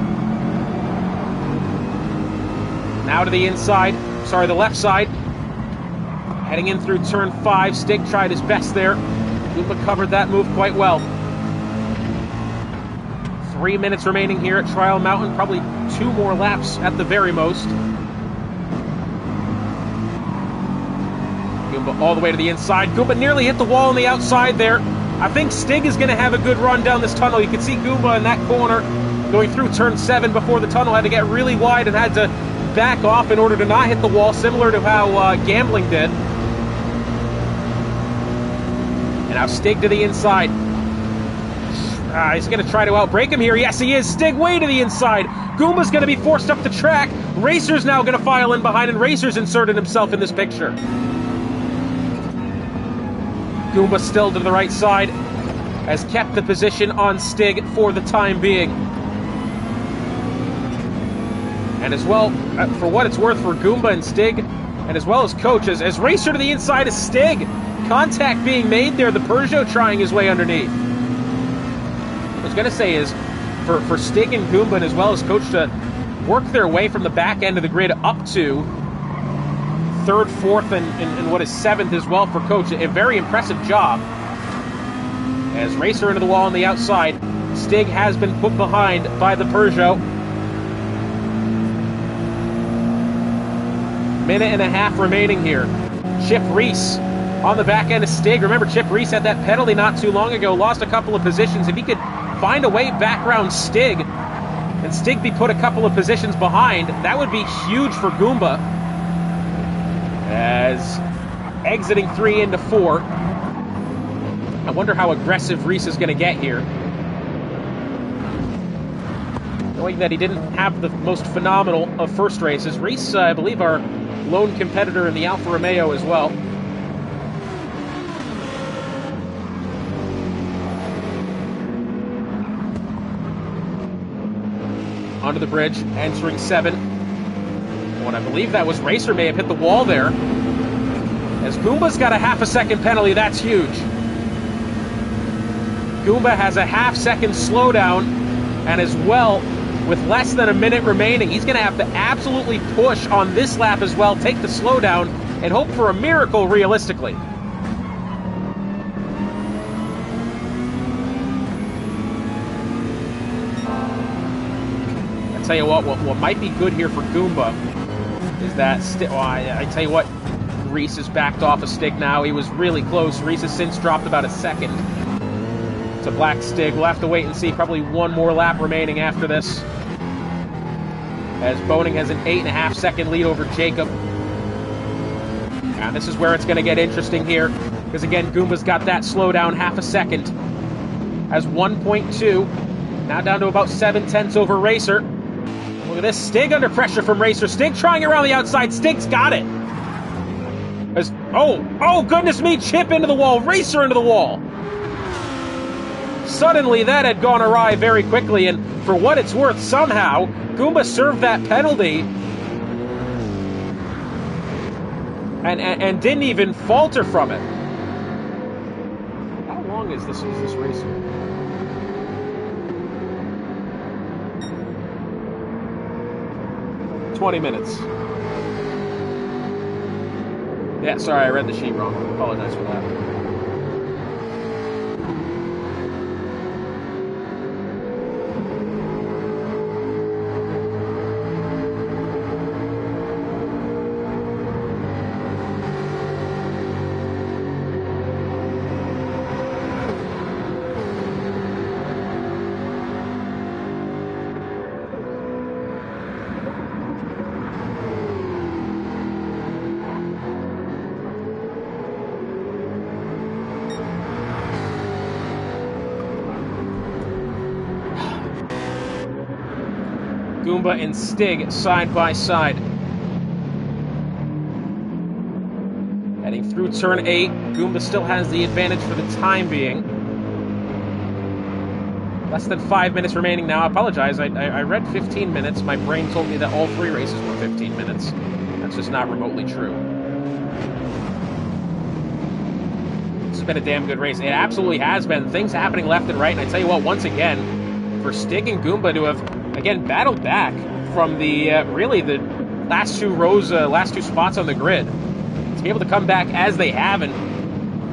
Speaker 1: Now to the inside, sorry, the left side. Heading in through turn 5, Stig tried his best there. Goomba covered that move quite well. 3 minutes remaining here at Trial Mountain, probably 2 more laps at the very most. Goomba all the way to the inside. Goomba nearly hit the wall on the outside there. I think Stig is going to have a good run down this tunnel. You can see Goomba in that corner going through turn 7 before the tunnel. Had to get really wide and had to back off in order to not hit the wall, similar to how Gambling did. And now Stig to the inside. He's going to try to outbrake him here. Yes, he is. Stig way to the inside. Goomba's going to be forced up the track. Racer's now going to file in behind, and Racer's inserted himself in this picture. Goomba still to the right side. Has kept the position on Stig for the time being. And as well, for what it's worth for Goomba and Stig, and as well as coaches, as Racer to the inside is Stig. Contact being made there. The Peugeot trying his way underneath. What I was going to say is, for Stig and Goomba, and as well as coach, to work their way from the back end of the grid up to 3rd, 4th, and what is 7th as well for coach. A very impressive job. As Racer into the wall on the outside, Stig has been put behind by the Peugeot. Minute and a half remaining here. Chip Reese on the back end of Stig. Remember, Chip Reese had that penalty not too long ago, lost a couple of positions. If he could find a way back around Stig, and Stig be put a couple of positions behind, that would be huge for Goomba. As exiting 3 into 4. I wonder how aggressive Reese is going to get here. Knowing that he didn't have the most phenomenal of first races. Reese, I believe, our lone competitor in the Alfa Romeo as well. Onto the bridge, entering 7. When I believe that was Racer may have hit the wall there. As Goomba's got a half a second penalty, that's huge. Goomba has a half-second slowdown, and as well, with less than a minute remaining, he's going to have to absolutely push on this lap as well, take the slowdown, and hope for a miracle realistically. I tell you what might be good here for Goomba is that, I tell you what, Reese has backed off a Stig now. He was really close. Reese has since dropped about a second to Black Stig. We'll have to wait and see. Probably 1 more lap remaining after this, as Boning has an 8.5 second lead over Jacob. And this is where it's going to get interesting here, because again, Goomba's got that slowdown half a second. Has 1.2. Now down to about 7/10 over Racer. Look at this. Stig under pressure from Racer. Stig trying around the outside. Stig's got it. As, oh, goodness me. Chip into the wall. Racer into the wall. Suddenly, that had gone awry very quickly, and for what it's worth, somehow, Goomba served that penalty and didn't even falter from it. How long long is this race here? $20. Yeah, sorry, I read the sheet wrong. Apologize for that. Goomba and Stig side by side. Heading through turn 8. Goomba still has the advantage for the time being. Less than 5 minutes remaining now. I apologize. I read 15 minutes. My brain told me that all 3 races were 15 minutes. That's just not remotely true. This has been a damn good race. It absolutely has been. Things happening left and right. And I tell you what, once again, for Stig and Goomba to have, again, battled back from the, really, the last 2 rows, last 2 spots on the grid. To be able to come back as they have, and,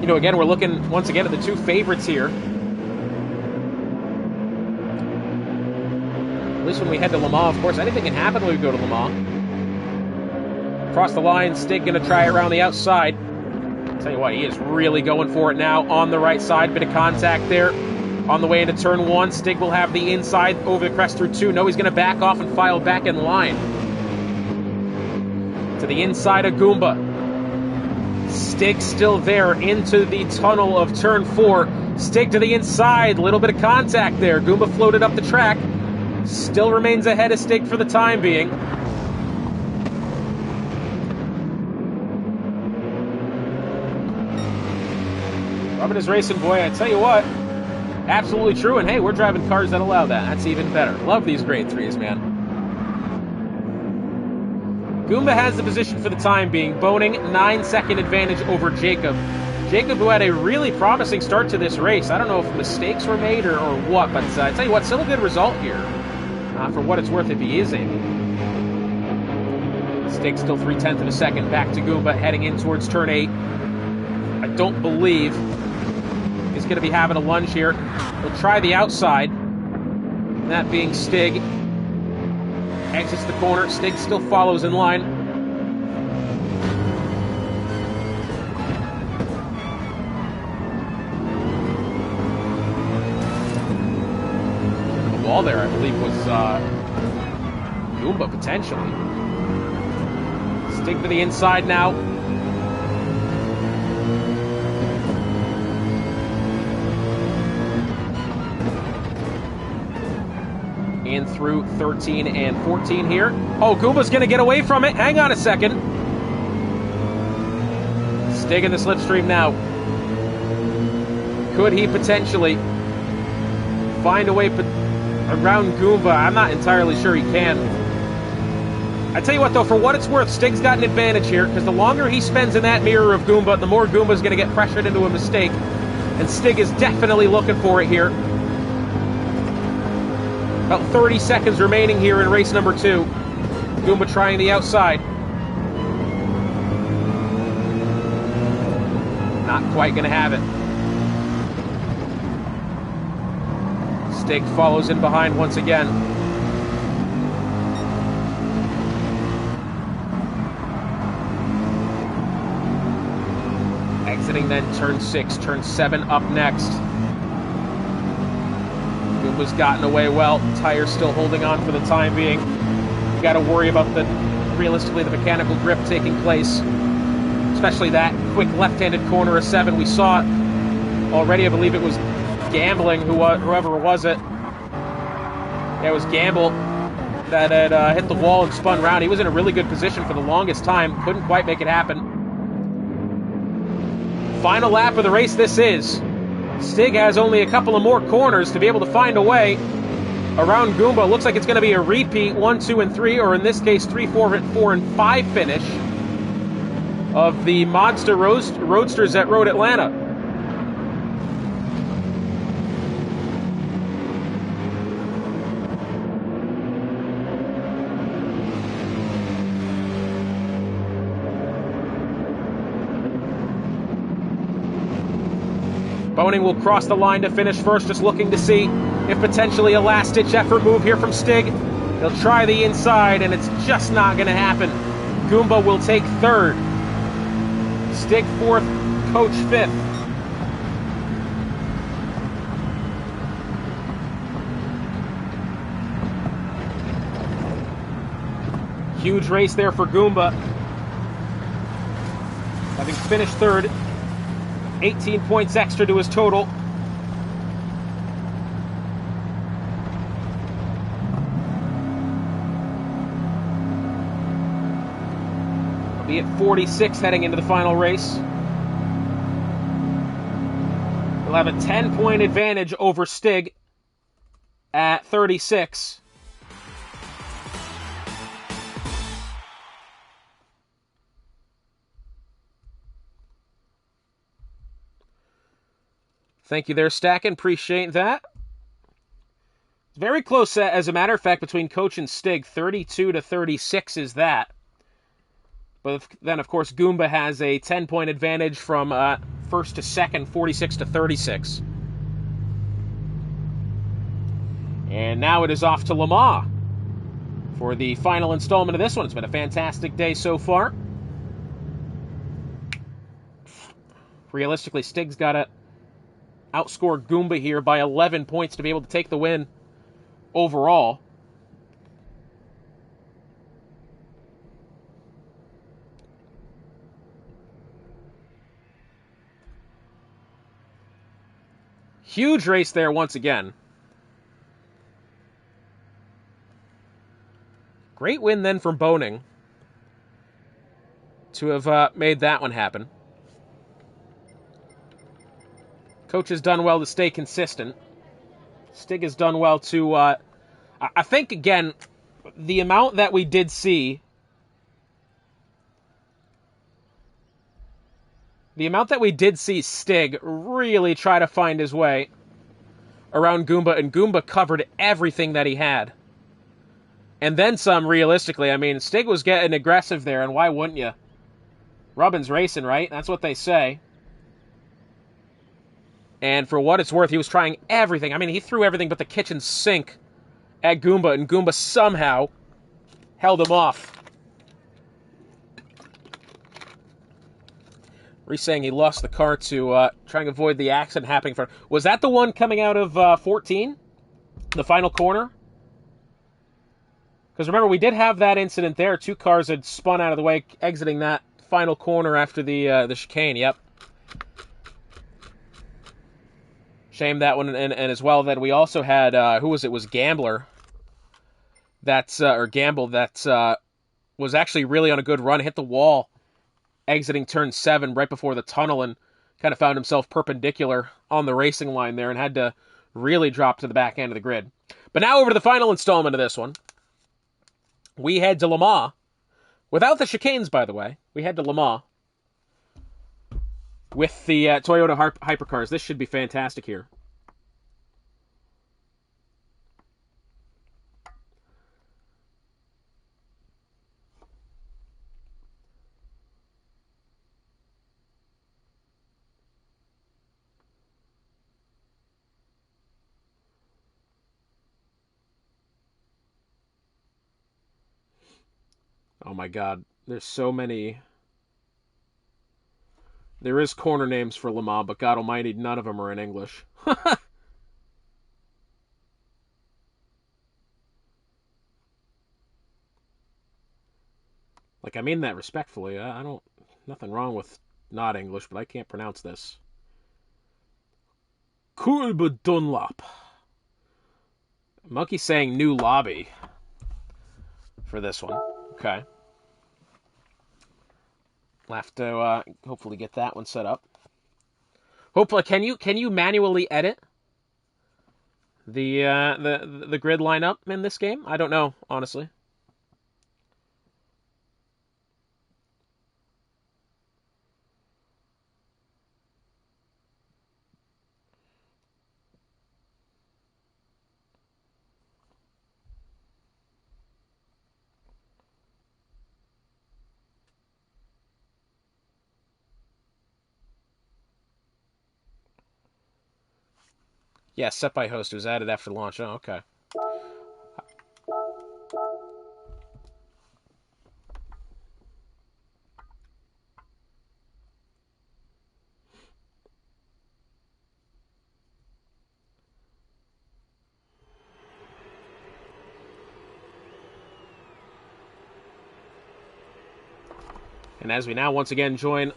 Speaker 1: you know, again, we're looking, once again, at the 2 favorites here. At least when we head to Le Mans, of course, anything can happen when we go to Le Mans. Across the line, Stig going to try around the outside. I'll tell you what, he is really going for it now on the right side. Bit of contact there. On the way into turn 1, Stig will have the inside over the crest through 2. No, he's going to back off and file back in line. To the inside of Goomba. Stig still there into the tunnel of turn 4. Stig to the inside. Little bit of contact there. Goomba floated up the track. Still remains ahead of Stig for the time being. Rubbing his racing, boy. I tell you what. Absolutely true, and hey, we're driving cars that allow that. That's even better. Love these grade 3s, man. Goomba has the position for the time being, boning 9-second advantage over Jacob. Jacob, who had a really promising start to this race. I don't know if mistakes were made or what, but I tell you what, still a good result here. For what it's worth, if he is able. Stig still 0.3 of a second back to Goomba, heading in towards turn 8. I don't believe he's going to be having a lunge here. He'll try the outside. That being Stig. Exits the corner. Stig still follows in line. The wall there, I believe, was Goomba, potentially. Stig to the inside now. In through 13 and 14 here. Oh, Goomba's going to get away from it. Hang on a second. Stig in the slipstream now. Could he potentially find a way around Goomba? I'm not entirely sure he can. I tell you what, though, for what it's worth, Stig's got an advantage here, because the longer he spends in that mirror of Goomba, the more Goomba's going to get pressured into a mistake. And Stig is definitely looking for it here. About 30 seconds remaining here in race number 2. Goomba trying the outside. Not quite going to have it. Stig follows in behind once again. Exiting then turn 6, turn 7 up next. Goomba's gotten away well. Tires still holding on for the time being. You got to worry about realistically, the mechanical grip taking place. Especially that quick left-handed corner of 7. We saw it already. I believe it was Gambling, whoever was it. Yeah, it was Gamble that had hit the wall and spun around. He was in a really good position for the longest time. Couldn't quite make it happen. Final lap of the race this is. Stig has only a couple of more corners to be able to find a way around Goomba. Looks like it's going to be a repeat 1, 2, and 3, or in this case 3, 4, 4, and 5 finish of the Monster Roadsters at Road Atlanta. Boning will cross the line to finish first, just looking to see if potentially a last-ditch effort move here from Stig. He'll try the inside, and it's just not going to happen. Goomba will take third. Stig fourth, Coach fifth. Huge race there for Goomba. Having finished third, 18 points extra to his total. He'll be at 46 heading into the final race. He'll have a 10-point advantage over Stig at 36. Thank you there, Stacken. Appreciate that. It's very close, as a matter of fact, between Coach and Stig. 32 to 36 is that. But then, of course, Goomba has a 10-point advantage from first to second, 46 to 36. And now it is off to Le Mans for the final installment of this one. It's been a fantastic day so far. Realistically, Stig's got to outscore Goomba here by 11 points to be able to take the win overall. Huge race there once again. Great win then from Boning to have made that one happen. Coach has done well to stay consistent. Stig has done well to, I think, again, the amount that we did see, Stig really try to find his way around Goomba, and Goomba covered everything that he had. And then some, realistically. I mean, Stig was getting aggressive there, and why wouldn't you? Rubbin's racing, right? That's what they say. And for what it's worth, he was trying everything. I mean, he threw everything but the kitchen sink at Goomba, and Goomba somehow held him off. Reese saying he lost the car to trying to avoid the accident happening. Was that the one coming out of 14? The final corner? Because remember, we did have that incident there. Two cars had spun out of the way, exiting that final corner after the chicane. Yep. Shame that one, and as well that we also had, who was it? Was Gambler. Gamble, that was actually really on a good run, hit the wall, exiting turn 7 right before the tunnel, and kind of found himself perpendicular on the racing line there, and had to really drop to the back end of the grid. But now over to the final installment of this one. We head to Le Mans, without the chicanes, by the way. We head to Le Mans with the Toyota Hypercars. This should be fantastic here. Oh my god, there's so many. There is corner names for Le Mans, but God almighty, none of them are in English. Like, I mean that respectfully. I don't... Nothing wrong with not English, but I can't pronounce this. Courbe Dunlop. Monkey saying new lobby for this one. Okay. We'll have to hopefully get that one set up. Hopefully, can you manually edit the grid lineup in this game? I don't know, honestly. Yeah, set by host. It was added after launch. Oh, okay. And as we now once again join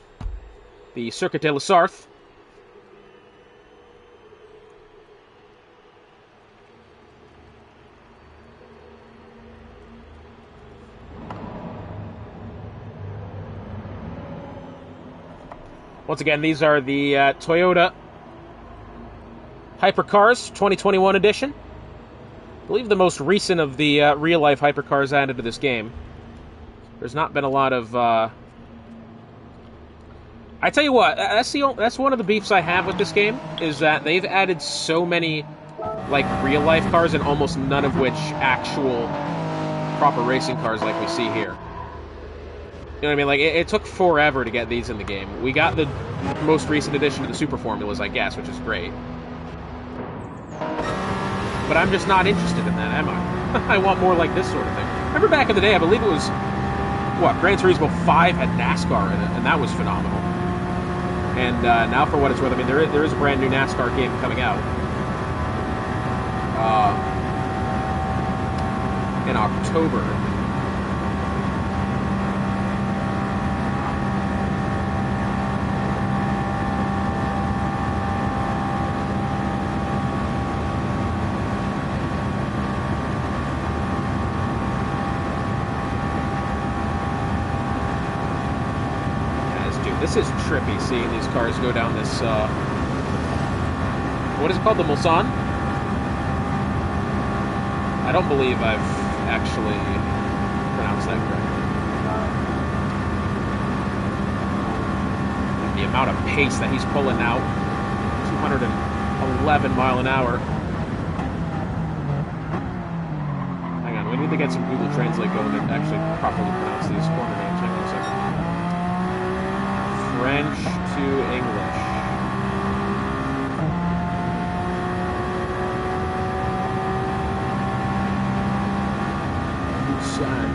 Speaker 1: the Circuit de la Sarthe, once again, these are the Toyota Hypercars 2021 edition. I believe the most recent of the real-life Hypercars added to this game. There's not been a lot of... I tell you what, that's one of the beefs I have with this game, is that they've added so many, like, real-life cars, and almost none of which actual proper racing cars like we see here. You know what I mean? Like, it took forever to get these in the game. We got the most recent edition of the Super Formulas, I guess, which is great. But I'm just not interested in that, am I? I want more like this sort of thing. Remember back in the day, I believe it was, Gran Turismo 5 had NASCAR in it, and that was phenomenal. And now, for what it's worth, I mean, there is a brand new NASCAR game coming out in October. This is trippy, seeing these cars go down this, what is it called, the Mulsanne? I don't believe I've actually pronounced that correctly. The amount of pace that he's pulling now, 211 mile an hour. Hang on, we need to get some Google Translate going to actually properly pronounce these corner names. Hang on a second. French to English. Busan.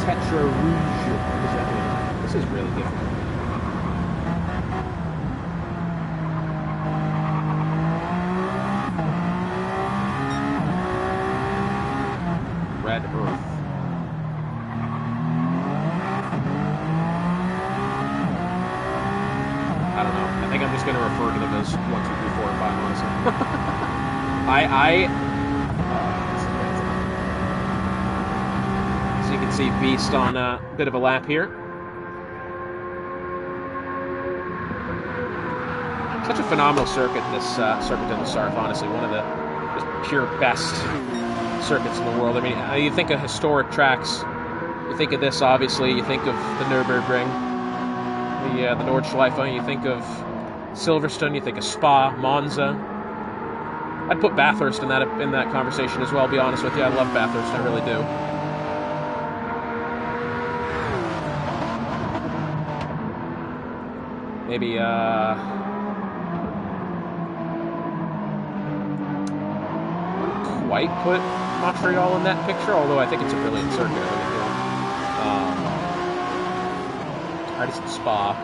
Speaker 1: Tetra Rouge. What does that mean? This is really difficult. Red Earth. I don't know. I think I'm just going to refer to them as 1, 2, 3, 4, and 5, honestly. So you can see Beast on a bit of a lap here. Such a phenomenal circuit, this Circuit de la Sarthe, honestly. One of the just pure best circuits in the world. I mean, you think of historic tracks, you think of this, obviously, you think of the Nürburgring, the Nordschleife, you think of Silverstone, you think of Spa, Monza. I'd put Bathurst in that conversation as well, I'll be honest with you. I love Bathurst, I really do. Maybe, quite put Montreal in that picture, although I think it's a brilliant circuit. I just Spa.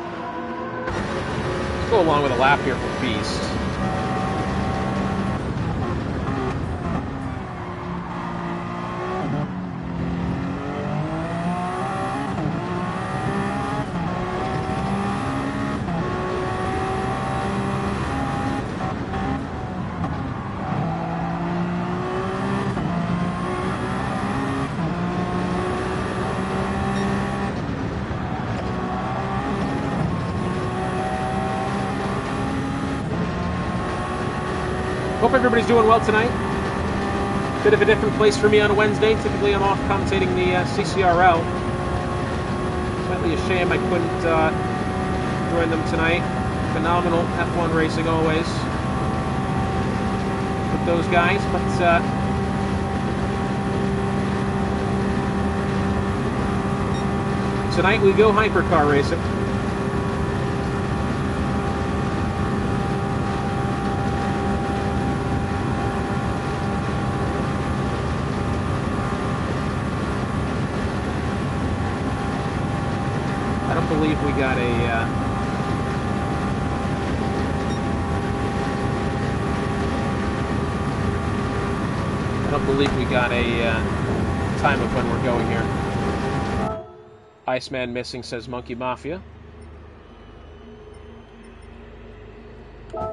Speaker 1: Let's go along with a lap here for Beast. Hope everybody's doing well tonight. Bit of a different place for me on a Wednesday. Typically I'm off commentating the CCRL. Slightly a shame I couldn't join them tonight. Phenomenal F1 racing always with those guys, but tonight we go hypercar racing. I don't believe we got a... I don't believe we got a time of when we're going here. Iceman missing, says Monkey Mafia. And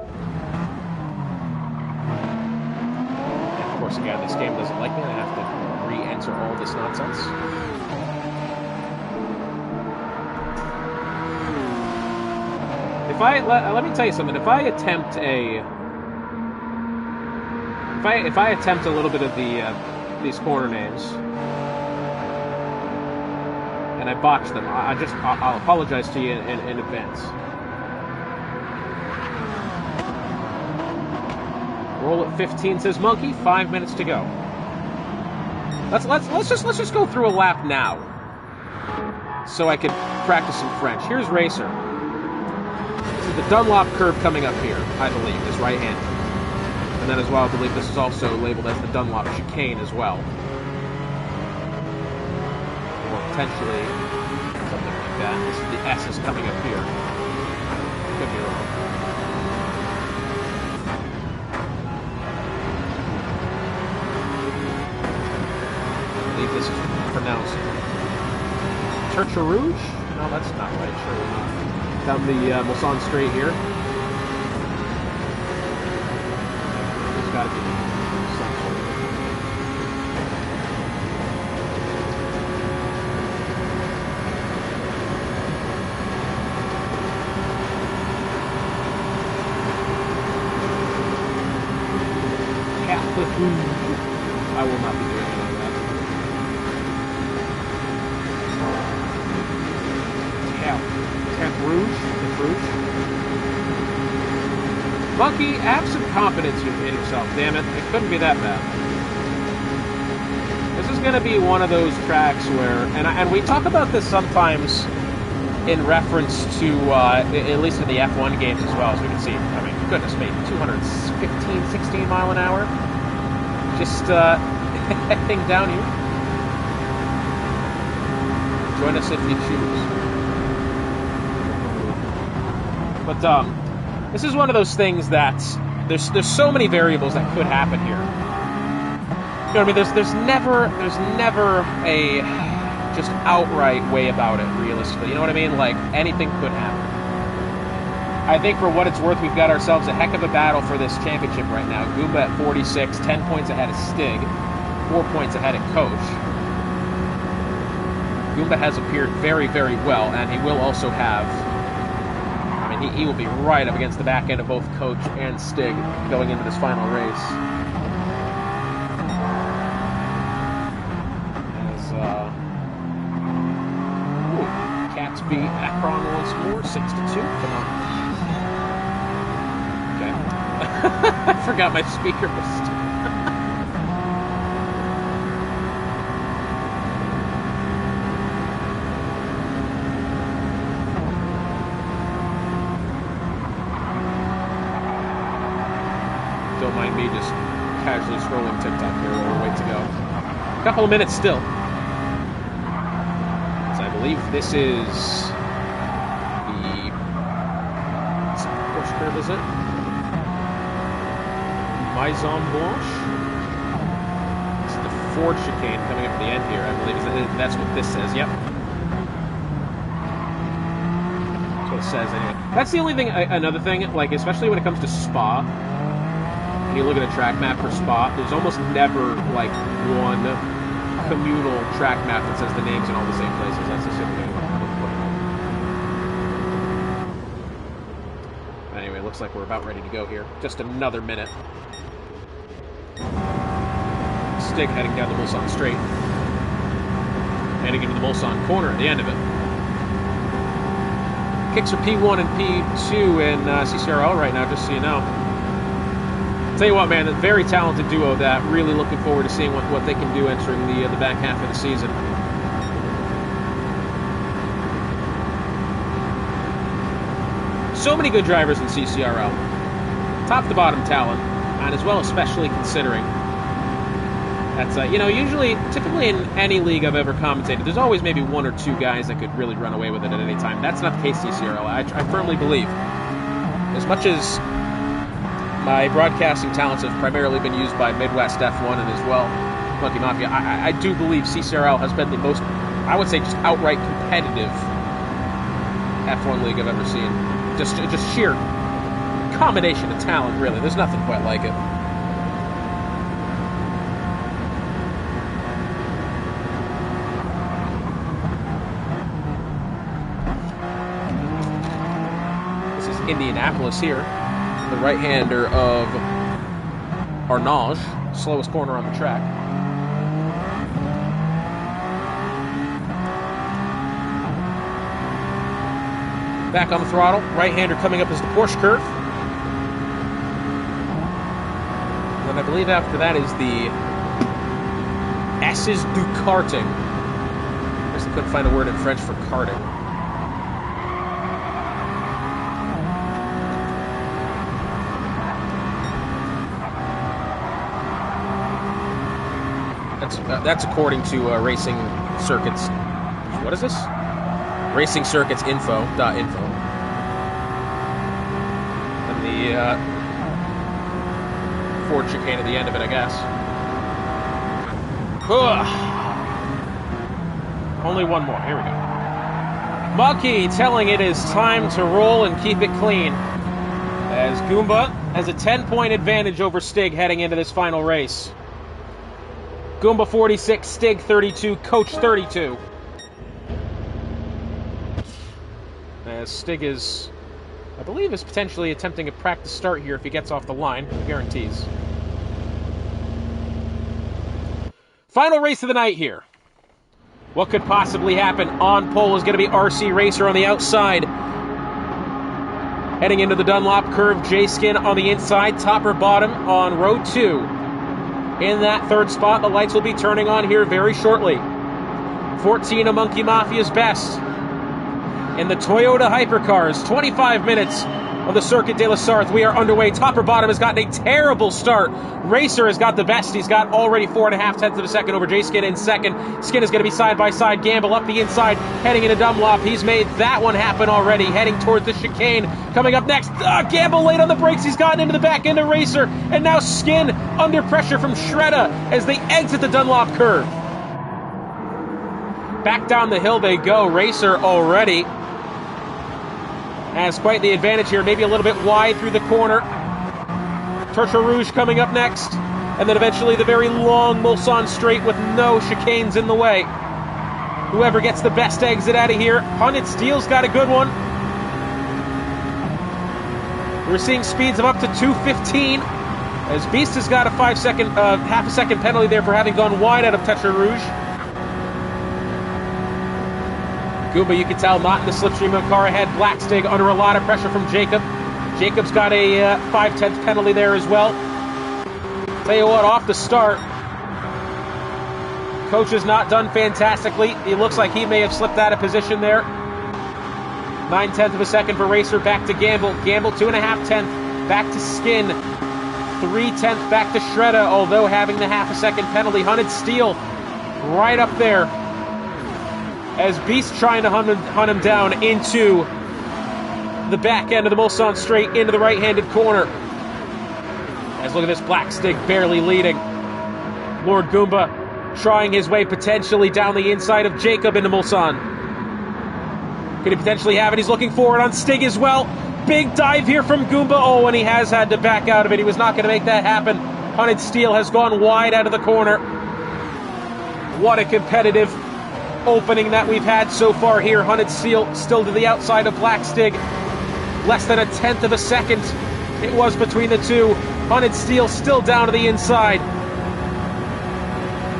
Speaker 1: of course, again, this game doesn't like me. I have to re-enter all this nonsense. If let me tell you something. If I attempt a little bit of these corner names, and I botch them, I'll apologize to you in advance. Roll at 15, says Monkey. 5 minutes to go. Let's just go through a lap now, so I can practice some French. Here's Racer. This is the Dunlop curve coming up here, I believe, this right-handed. And then as well, I believe this is also labeled as the Dunlop chicane as well. Or potentially something like that. This is the S is coming up here. Could be wrong. I believe this is pronounced Tertre Rouge? No, that's not right, surely not. Down the Mulsanne Straight here. Gotta be some sort of... Catholic Rouge. I will not be doing any of that. Cap Rouge? Rouge? Monkey, have some confidence in yourself, damn it. It couldn't be that bad. This is going to be one of those tracks where... And we talk about this sometimes in reference to, at least in the F1 games as well, as we can see. I mean, goodness me, 215, 16 mile an hour. Just heading down here. Join us if you choose. But, this is one of those things that there's so many variables that could happen here. You know what I mean? There's never a just outright way about it, realistically. You know what I mean? Like, anything could happen. I think for what it's worth, we've got ourselves a heck of a battle for this championship right now. Goomba at 46, 10 points ahead of Stig, 4 points ahead of Coach. Goomba has appeared very, very well, and he will also have... He will be right up against the back end of both Coach and Stig going into this final race. As, Cats beat Akron once more, 6-2. Okay. I forgot my speaker was still... Don't mind me just casually scrolling TikTok here while we wait to go. A couple of minutes still. So I believe this is the Porsche curve, is it? Maison Blanche. This is the Ford chicane coming up at the end here, I believe. That's what this says, yep. That's what it says anyway. That's the only thing, another thing, like, especially when it comes to Spa. When you look at a track map for Spa, there's almost never, like, one communal track map that says the names in all the same places. That's the simple thing. Anyway, looks like we're about ready to go here. Just another minute. Stig heading down the Mulsanne Straight. Heading into the Mulsanne corner at the end of it. Kicks are P1 and P2 in CCRL right now, just so you know. Tell you what, man, a very talented duo that. Really looking forward to seeing what they can do entering the back half of the season. So many good drivers in CCRL. Top to bottom talent, and as well, especially considering that's, typically in any league I've ever commentated, there's always maybe one or two guys that could really run away with it at any time. That's not the case CCRL. I firmly believe, as much as my broadcasting talents have primarily been used by Midwest F1 and as well Monkey Mafia, I do believe CCRL has been the most, I would say, just outright competitive F1 league I've ever seen. Just sheer combination of talent, really. There's nothing quite like it. This is Indianapolis here. The right-hander of Arnage, slowest corner on the track. Back on the throttle, right-hander coming up as the Porsche curve. And I believe after that is the S's du karting. I guess I couldn't find a word in French for karting. That's according to Racing Circuits. What is this? Racing Circuits info. And the Ford chicane at the end of it, I guess. Only one more. Here we go. Monkey telling it is time to roll and keep it clean, as Goomba has a 10-point advantage over Stig heading into this final race. Goomba 46, Stig 32, Coach 32. As Stig is, I believe, is potentially attempting a practice start here if he gets off the line. Guarantees. Final race of the night here. What could possibly happen? On pole is going to be RC Racer on the outside. Heading into the Dunlop curve, J-Skin on the inside, top or bottom on row 2. In that third spot, the lights will be turning on here very shortly. 14 of Monkey Mafia's best. In the Toyota Hypercars, 25 minutes of the Circuit de la Sarthe. We are underway. Top or bottom has gotten a terrible start. Racer has got the best. He's got already 4.5 tenths of a second over J-Skin in second. Skin is going to be side by side. Gamble up the inside, heading into Dunlop. He's made that one happen already, heading towards the chicane. Coming up next, Gamble late on the brakes. He's gotten into the back end of Racer. And now Skin under pressure from Shredda as they exit the Dunlop curve. Back down the hill they go. Racer already has quite the advantage here, maybe a little bit wide through the corner. Tertre Rouge coming up next, and then eventually the very long Mulsanne straight with no chicanes in the way. Whoever gets the best exit out of here. Hunted Steel's got a good one. We're seeing speeds of up to 215, as Beast has got a half a second penalty there for having gone wide out of Tertre Rouge. Goomba, you can tell, not in the slipstream of car ahead. Black Stig under a lot of pressure from Jacob. Jacob's got a 5/10 penalty there as well. Tell you what, off the start, Coach has not done fantastically. He looks like he may have slipped out of position there. 9/10 of a second for Racer, back to Gamble. Gamble 2.5 tenths, back to Skin. 3/10 back to Shredda, although having the half a second penalty. Hunted Steel right up there, as Beast trying to hunt him down into the back end of the Mulsanne straight into the right-handed corner. As look at this, Black Stig barely leading. Lord Goomba trying his way potentially down the inside of Jacob into Mulsanne. Could he potentially have it? He's looking forward on Stig as well. Big dive here from Goomba. Oh, and he has had to back out of it. He was not going to make that happen. Hunted Steel has gone wide out of the corner. What a competitive opening that we've had so far here. Hunted Steel still to the outside of Black Stig. Less than 1/10 of a second it was between the two. Hunted Steel still down to the inside.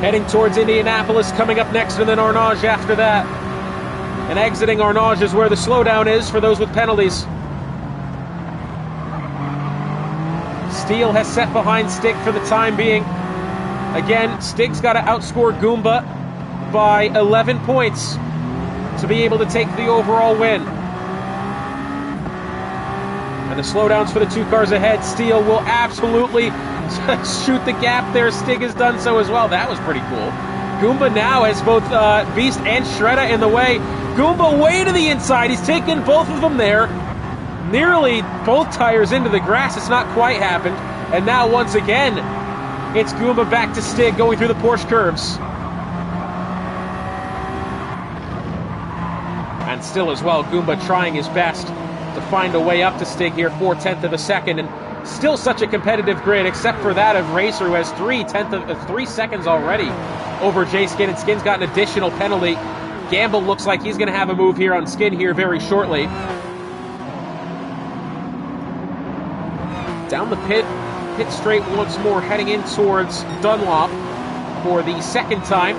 Speaker 1: Heading towards Indianapolis, coming up next, and then Arnage after that. And exiting Arnage is where the slowdown is for those with penalties. Steel has set behind Stig for the time being. Again, Stig's got to outscore Goomba by 11 points to be able to take the overall win. And the slowdowns for the two cars ahead. Steele will absolutely shoot the gap there. Stig has done so as well. That was pretty cool. Goomba now has both Beast and Shredder in the way. Goomba way to the inside. He's taken both of them there. Nearly both tires into the grass. It's not quite happened. And now once again, it's Goomba back to Stig going through the Porsche curves. And still as well, Goomba trying his best to find a way up to Stig here, 4/10 of a second, and still such a competitive grid, except for that of Racer, who has 3 seconds already over J Skin, and Skin's got an additional penalty. Gamble looks like he's going to have a move here on Skin here very shortly. Down the pit straight once more, heading in towards Dunlop for the second time.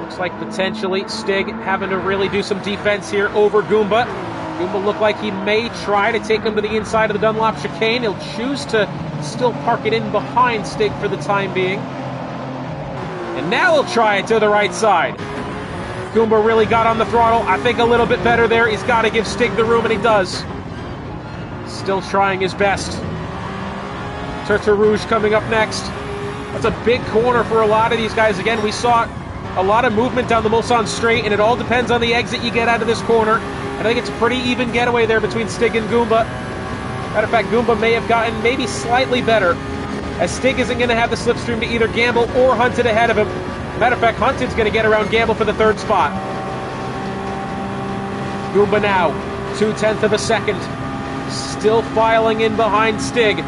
Speaker 1: Looks like potentially Stig having to really do some defense here over Goomba. Goomba looked like he may try to take him to the inside of the Dunlop chicane. He'll choose to still park it in behind Stig for the time being. And now he'll try it to the right side. Goomba really got on the throttle. I think a little bit better there. He's got to give Stig the room, and he does. Still trying his best. Turtle Rouge coming up next. That's a big corner for a lot of these guys. Again, we saw a lot of movement down the Mulsanne straight, and it all depends on the exit you get out of this corner. And I think it's a pretty even getaway there between Stig and Goomba. Matter of fact, Goomba may have gotten maybe slightly better, as Stig isn't going to have the slipstream to either Gamble or Hunted ahead of him. Matter of fact, Hunted's going to get around Gamble for the third spot. Goomba now, 2/10 of a second. Still filing in behind Stig.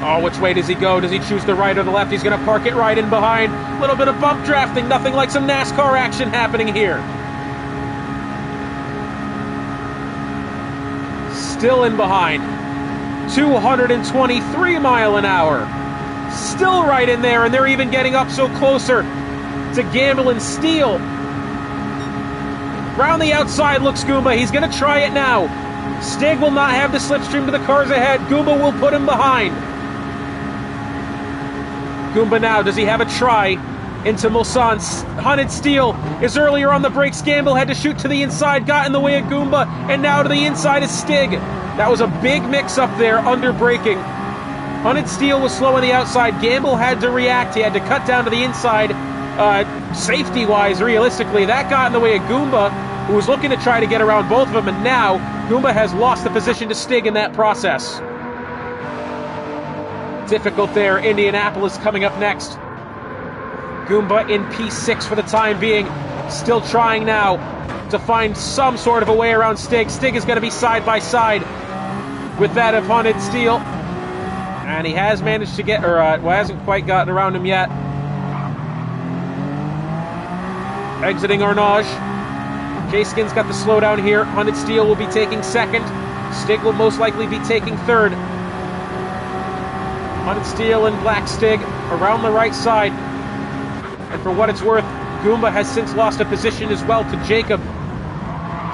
Speaker 1: Oh, which way does he go? Does he choose the right or the left? He's going to park it right in behind. A little bit of bump drafting. Nothing like some NASCAR action happening here. Still in behind. 223 mile an hour. Still right in there, and they're even getting up so closer to Gamble and Steele. Round the outside looks Goomba. He's going to try it now. Stig will not have the slipstream to the cars ahead. Goomba will put him behind. Goomba now, does he have a try into Mulsanne? Hunted Steele is earlier on the brakes. Gamble had to shoot to the inside, got in the way of Goomba, and now to the inside is Stig. That was a big mix-up there, under braking. Hunted Steele was slow on the outside. Gamble had to react. He had to cut down to the inside, safety-wise, realistically. That got in the way of Goomba, who was looking to try to get around both of them, and now Goomba has lost the position to Stig in that process. Difficult there. Indianapolis coming up next. Goomba in P6 for the time being. Still trying now to find some sort of a way around Stig. Stig is going to be side by side with that of Hunted Steele. And he has managed to get, or hasn't quite gotten around him yet. Exiting Arnage. J-Skin's got the slowdown here. Hunted Steele will be taking second. Stig will most likely be taking third. Hunted Steele and Black Stig around the right side. And for what it's worth, Goomba has since lost a position as well to Jacob.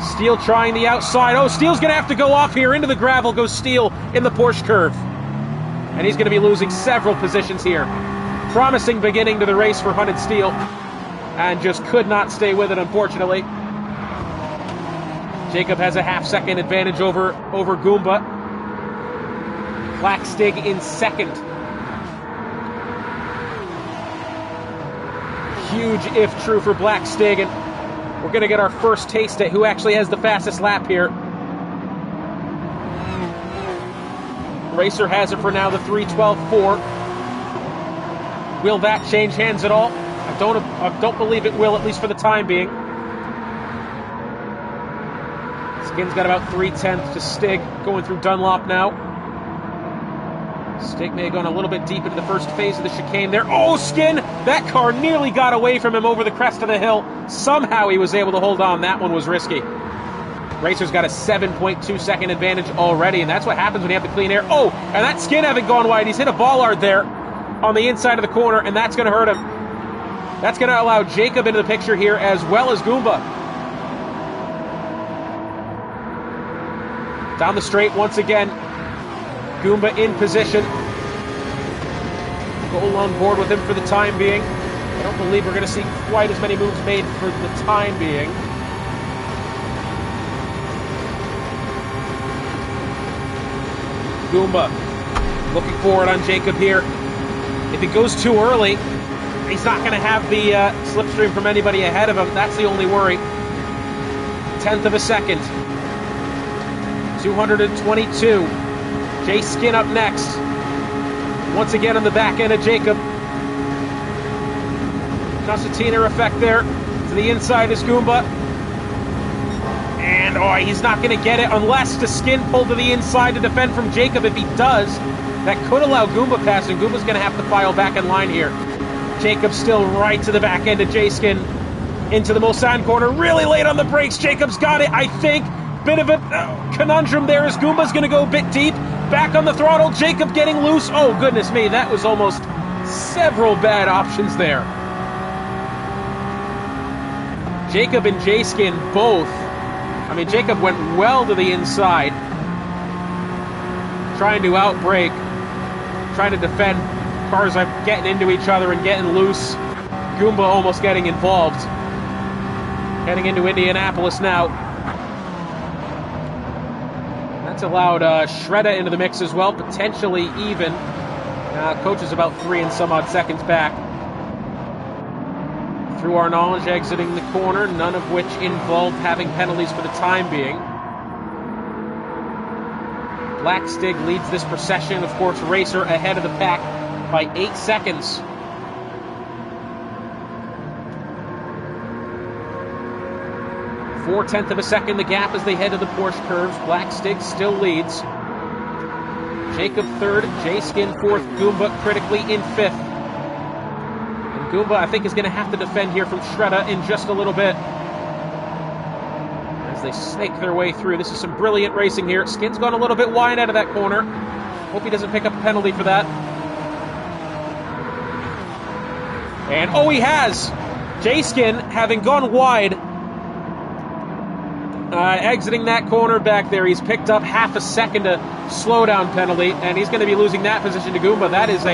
Speaker 1: Steele trying the outside. Oh, Steele's going to have to go off here. Into the gravel goes Steele in the Porsche curve. And he's going to be losing several positions here. Promising beginning to the race for Hunted Steele. And just could not stay with it, unfortunately. Jacob has a half-second advantage over Goomba. Black Stig in second. Huge if true for Black Stig, and we're going to get our first taste at who actually has the fastest lap here. Racer has it for now, the 3:12.4. Will that change hands at all? I don't believe it will, at least for the time being. Skin's got about 3/10 to Stig going through Dunlop now. Stig may have gone a little bit deep into the first phase of the chicane there. Oh, Skin! That car nearly got away from him over the crest of the hill. Somehow he was able to hold on. That one was risky. Racer's got a 7.2 second advantage already, and that's what happens when you have the clean air. Oh, and that Skin haven't gone wide. He's hit a bollard there on the inside of the corner, and that's going to hurt him. That's going to allow Jacob into the picture here as well as Goomba. Down the straight once again. Goomba in position. Goal on board with him for the time being. I don't believe we're going to see quite as many moves made for the time being. Goomba looking forward on Jacob here. If he goes too early, he's not going to have the slipstream from anybody ahead of him. That's the only worry. 1/10 of a second. 222. Jay Skin up next. Once again on the back end of Jacob. Concertina effect there. To the inside is Goomba. And, oh, he's not going to get it unless the Skin pulled to the inside to defend from Jacob. If he does, that could allow Goomba passing. Goomba's going to have to file back in line here. Jacob still right to the back end of J-Skin. Into the Mulsanne corner. Really late on the brakes. Jacob's got it, I think. Bit of a conundrum there as Goomba's going to go a bit deep. Back on the throttle. Jacob getting loose. Oh, goodness me. That was almost several bad options there. Jacob and J-Skin both. I mean, Jacob went well to the inside. Trying to outbrake. Trying to defend. Cars are getting into each other and getting loose. Goomba almost getting involved. Heading into Indianapolis now. That's allowed Shredder into the mix as well, potentially even. Coach is about 3 and some odd seconds back. Through our knowledge, exiting the corner, none of which involved having penalties for the time being. Black Stig leads this procession, of course, Racer ahead of the pack by 8 seconds. Four-tenth of a second the gap as they head to the Porsche curves. Black Stig still leads. Jacob third, J-Skin fourth, Goomba critically in fifth. And Goomba, I think, is going to have to defend here from Shredder in just a little bit. As they snake their way through. This is some brilliant racing here. Skin's gone a little bit wide out of that corner. Hope he doesn't pick up a penalty for that. And, oh, he has! J-Skin, having gone wide, exiting that corner back there, he's picked up half a second to slowdown penalty, and he's going to be losing that position to Goomba. That is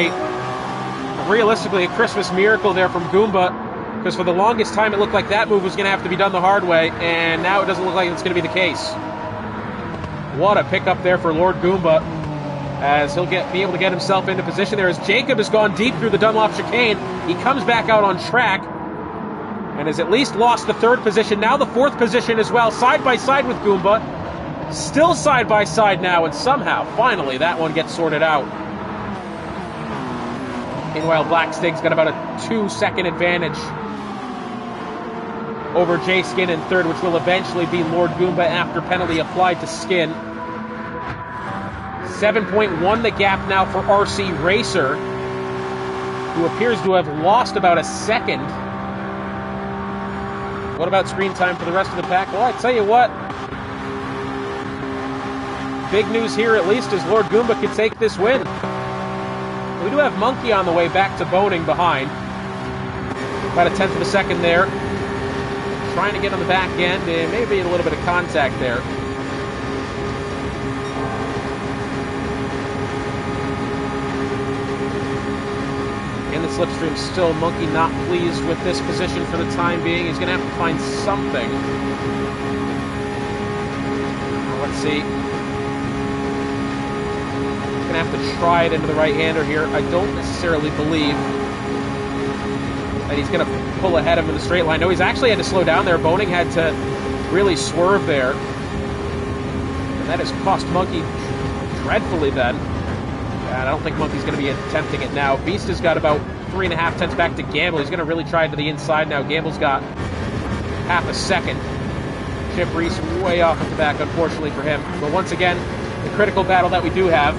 Speaker 1: realistically a Christmas miracle there from Goomba, because for the longest time it looked like that move was going to have to be done the hard way, and now it doesn't look like it's going to be the case. What a pickup there for Lord Goomba, as he'll be able to get himself into position there. As Jacob has gone deep through the Dunlop chicane, he comes back out on track, and has at least lost the third position, now the fourth position as well, side by side with Goomba. Still side by side now, and somehow, finally, that one gets sorted out. Meanwhile, Black Stig's got about a 2-second advantage over J-Skin in third, which will eventually be Lord Goomba after penalty applied to Skin. 7.1 the gap now for RC Racer, who appears to have lost about a second. What about screen time for the rest of the pack? Well, I tell you what. Big news here, at least, is Lord Goomba could take this win. We do have Monkey on the way back to Boning behind. About a 1/10 of a second there. Trying to get on the back end, and maybe a little bit of contact there. In the slipstream, still Monkey not pleased with this position for the time being. He's going to have to find something. Let's see. He's going to have to try it into the right-hander here. I don't necessarily believe that he's going to pull ahead of him in the straight line. No, he's actually had to slow down there. Boning had to really swerve there. And that has cost Monkey dreadfully then. And I don't think Monkey's going to be attempting it now. Beast has got about 3.5 tenths back to Gamble. He's going to really try it to the inside now. Gamble's got half a second. Chip Reese way off at the back, unfortunately for him. But once again, the critical battle that we do have.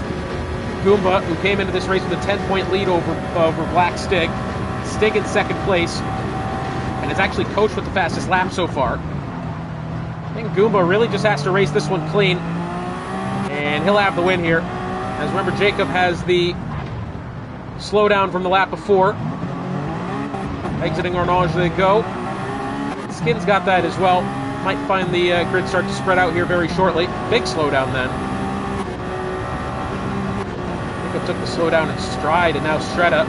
Speaker 1: Goomba, who came into this race with a 10-point lead over Black Stig. Stig in second place. And has actually coached with the fastest lap so far. I think Goomba really just has to race this one clean. And he'll have the win here. As remember, Jacob has the slowdown from the lap before. Exiting our knowledge they go. Skin's got that as well. Might find the grid start to spread out here very shortly. Big slowdown then. Jacob took the slowdown in stride, and now Shredder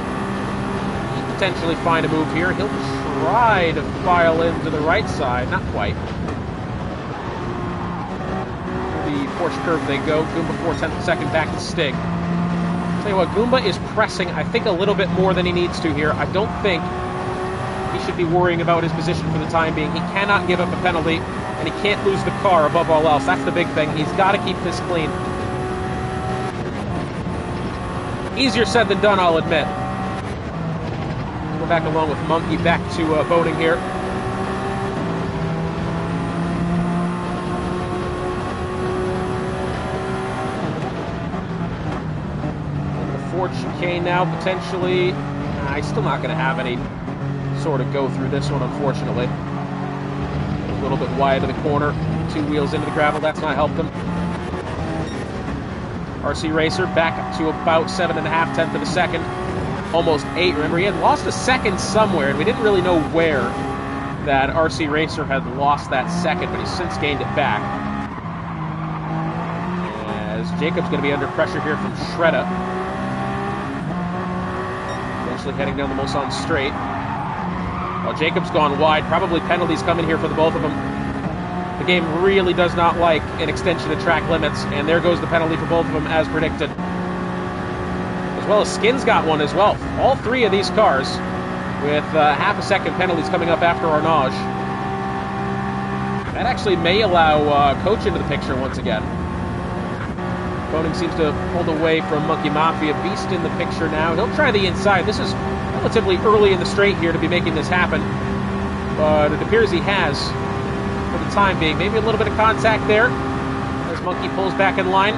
Speaker 1: potentially find a move here. He'll try to file in to the right side. Not quite. The Porsche curve they go. Goomba 4/10 of a second back to Stig. Tell you what, Goomba is pressing, I think, a little bit more than he needs to here. I don't think he should be worrying about his position for the time being. He cannot give up a penalty, and he can't lose the car above all else. That's the big thing. He's got to keep this clean. Easier said than done, I'll admit. We're back along with Monkey, back to Boning here. Ford chicane now, potentially. He's still not going to have any sort of go through this one, unfortunately. A little bit wide of the corner. 2 wheels into the gravel. That's not helped him. RC Racer back up to about 7.5 of a second. Almost 8. Remember, he had lost a second somewhere, and we didn't really know where that RC Racer had lost that second, but he's since gained it back. As Jacob's going to be under pressure here from Shredda. Heading down the Mulsanne straight. Well, Jacob's gone wide. Probably penalties coming here for the both of them. The game really does not like an extension of track limits, and there goes the penalty for both of them as predicted. As well as Skin's got one as well. All 3 of these cars with half a second penalties coming up after Arnage. That actually may allow Coach into the picture once again. Boning seems to have pulled away from Monkey Mafia. Beast in the picture now. He'll try the inside. This is relatively early in the straight here to be making this happen. But it appears he has for the time being. Maybe a little bit of contact there as Monkey pulls back in line.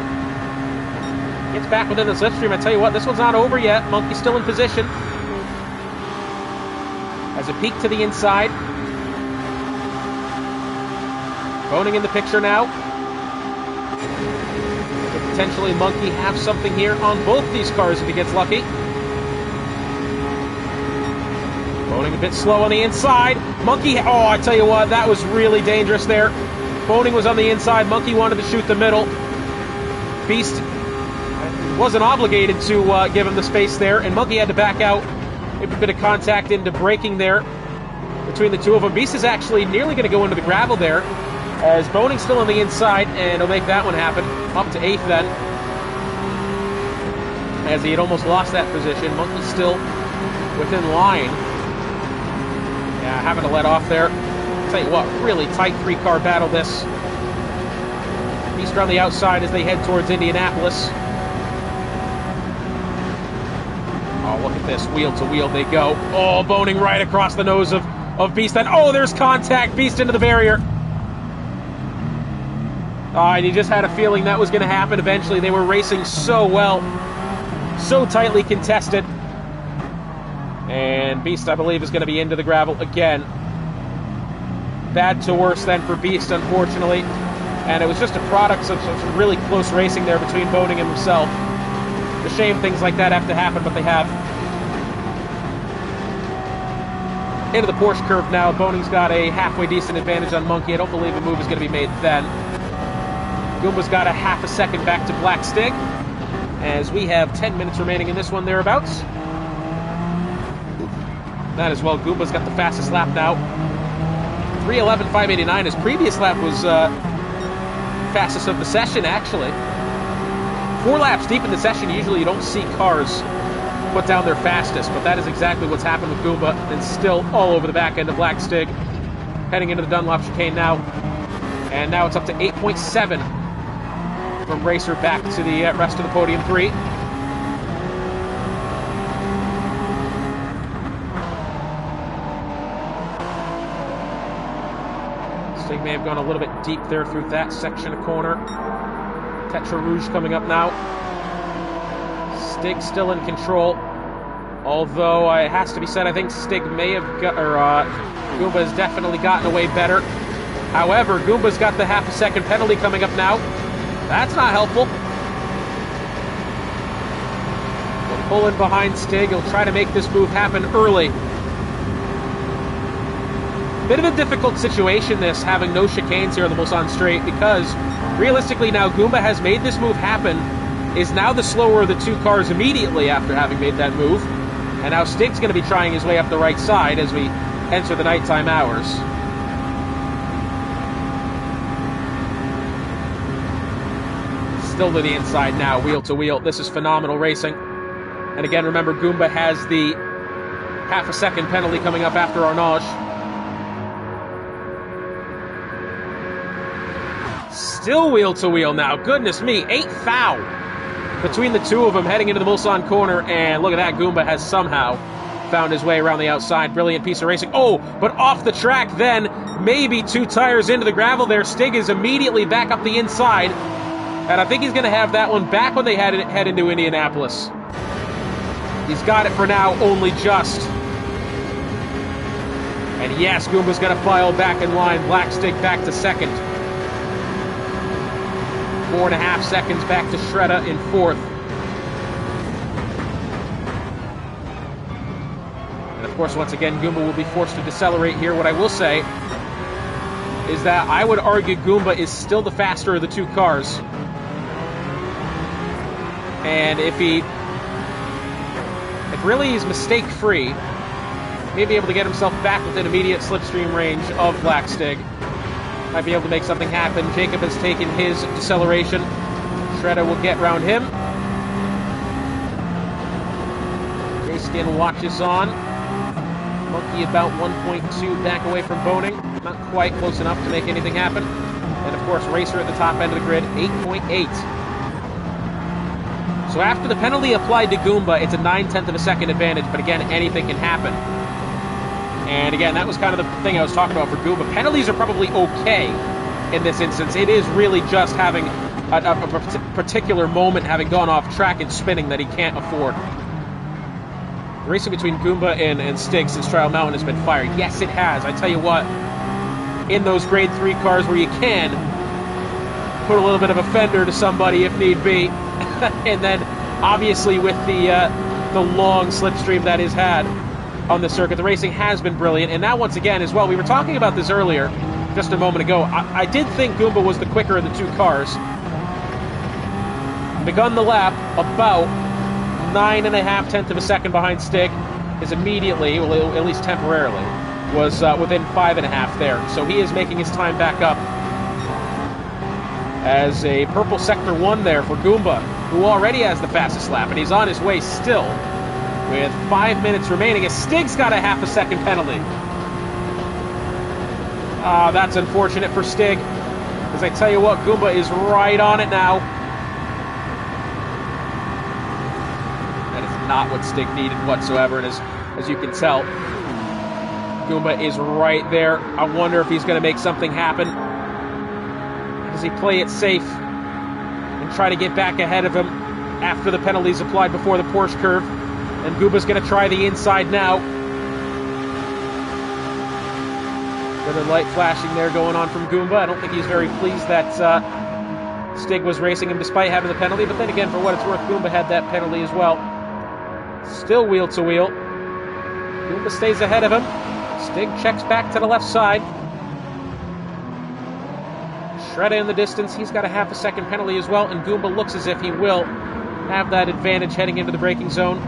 Speaker 1: Gets back within the slipstream. I tell you what, this one's not over yet. Monkey's still in position. As a peek to the inside. Boning in the picture now. Potentially Monkey have something here on both these cars if he gets lucky. Boning a bit slow on the inside. Monkey, oh, I tell you what, that was really dangerous there. Boning was on the inside. Monkey wanted to shoot the middle. Beast wasn't obligated to give him the space there, and Monkey had to back out. A bit of contact into braking there between the two of them. Beast is actually nearly going to go into the gravel there, as Boning's still on the inside, and he'll make that one happen. Up to 8th then. As he had almost lost that position. Monkey's still within line. Yeah, having to let off there. I'll tell you what, really tight 3-car battle this. Beast around the outside as they head towards Indianapolis. Oh, look at this. Wheel to wheel they go. Oh, Boning right across the nose of Beast. Then, oh, there's contact. Beast into the barrier. And you just had a feeling that was going to happen eventually. They were racing so well. So tightly contested. And Beast, I believe, is going to be into the gravel again. Bad to worse then for Beast, unfortunately. And it was just a product of some really close racing there between Boning and himself. It's a shame things like that have to happen, but they have. Into the Porsche curve now. Boning's got a halfway decent advantage on Monkey. I don't believe a move is going to be made then. Goomba's got a half a second back to Black Stig, as we have 10 minutes remaining in this one thereabouts. That as well, Goomba's got the fastest lap now. 3:11.589. His previous lap was fastest of the session, actually. 4 laps deep in the session, usually you don't see cars put down their fastest, but that is exactly what's happened with Goomba, and still all over the back end of Black Stig. Heading into the Dunlop chicane now. And now it's up to 8.7 from Racer back to the rest of the podium 3. Stig may have gone a little bit deep there through that section of corner. Tetra Rouge coming up now. Stig still in control. Although it has to be said, I think Stig may have got, or Goomba has definitely gotten away better. However, Goomba's got the half a second penalty coming up now. That's not helpful. He'll pull in behind Stig. He'll try to make this move happen early. Bit of a difficult situation, this, having no chicanes here on the Mulsanne straight, because realistically now Goomba has made this move happen, is now the slower of the 2 cars immediately after having made that move. And now Stig's going to be trying his way up the right side as we enter the nighttime hours. still to the inside now, wheel to wheel. This is phenomenal racing. And again, remember, Goomba has the half-a-second penalty coming up after Arnage. Still wheel to wheel now. Goodness me, 8 foul between the two of them heading into the Mulsanne corner. And look at that, Goomba has somehow found his way around the outside. Brilliant piece of racing. Oh, but off the track then, maybe 2 tires into the gravel there. Stig is immediately back up the inside. And I think he's going to have that one back when they head into Indianapolis. He's got it for now, only just. And yes, Goomba's going to file back in line. Black Stig back to second. 4.5 seconds back to Shredder in fourth. And of course, once again, Goomba will be forced to decelerate here. What I will say is that I would argue Goomba is still the faster of the 2 cars. And if really he's mistake-free, may be able to get himself back within immediate slipstream range of Black Stig. Might be able to make something happen. Jacob has taken his deceleration. Shredder will get round him. J-Skin watches on. Monkey about 1.2 back away from Boning. Not quite close enough to make anything happen. And of course, Racer at the top end of the grid, 8.8. So after the penalty applied to Goomba, it's a 9/10 of a second advantage, but again, anything can happen. And again, that was kind of the thing I was talking about for Goomba. Penalties are probably okay in this instance. It is really just having a particular moment having gone off track and spinning that he can't afford. The racing between Goomba and Stig since Trial Mountain has been fired. Yes, it has. I tell you what, in those Grade 3 cars where you can put a little bit of a fender to somebody if need be, and then obviously with the long slipstream that is had on the circuit, the racing has been brilliant. And now once again as well, we were talking about this earlier, just a moment ago, I did think Goomba was the quicker of the 2 cars. Begun the lap about 9.5 of a second behind Stig, is immediately, well, at least temporarily, was within 5.5 there. So he is making his time back up as a purple sector 1 there for Goomba, who already has the fastest lap, and he's on his way still with 5 minutes remaining as Stig's got a half a second penalty. That's unfortunate for Stig, because I tell you what, Goomba is right on it now. That is not what Stig needed whatsoever, and as you can tell, Goomba is right there. I wonder if he's going to make something happen. Does he play it safe and try to get back ahead of him after the penalties applied before the Porsche curve? And Goomba's going to try the inside now. Bit of light flashing there going on from Goomba. I don't think he's very pleased that Stig was racing him despite having the penalty. But then again, for what it's worth, Goomba had that penalty as well. Still wheel to wheel. Goomba stays ahead of him. Stig checks back to the left side. Shredder in the distance. He's got a half a second penalty as well. And Goomba looks as if he will have that advantage heading into the braking zone.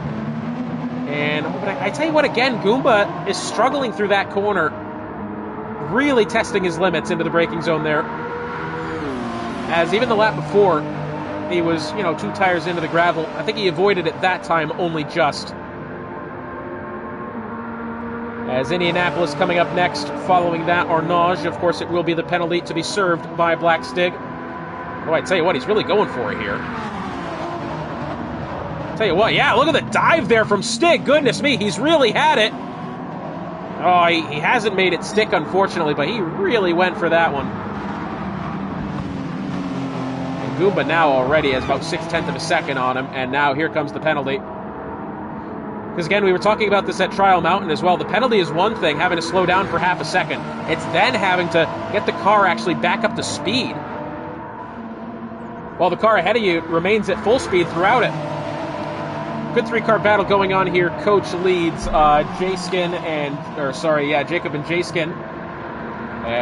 Speaker 1: And but I tell you what, again, Goomba is struggling through that corner. Really testing his limits into the braking zone there. As even the lap before, he was, 2 tires into the gravel. I think he avoided it that time only just. As Indianapolis coming up next, following that, Arnage. Of course, it will be the penalty to be served by Black Stig. Oh, I tell you what, he's really going for it here. Tell you what, yeah, look at the dive there from Stig. Goodness me, he's really had it. Oh, he hasn't made it stick, unfortunately, but he really went for that one. And Goomba now already has about 6/10 of a second on him, and now here comes the penalty. Because again, we were talking about this at Trial Mountain as well. The penalty is one thing, having to slow down for half a second. It's then having to get the car actually back up to speed, while the car ahead of you remains at full speed throughout it. Good 3-car battle going on here. Coach leads Jacob and J-Skin.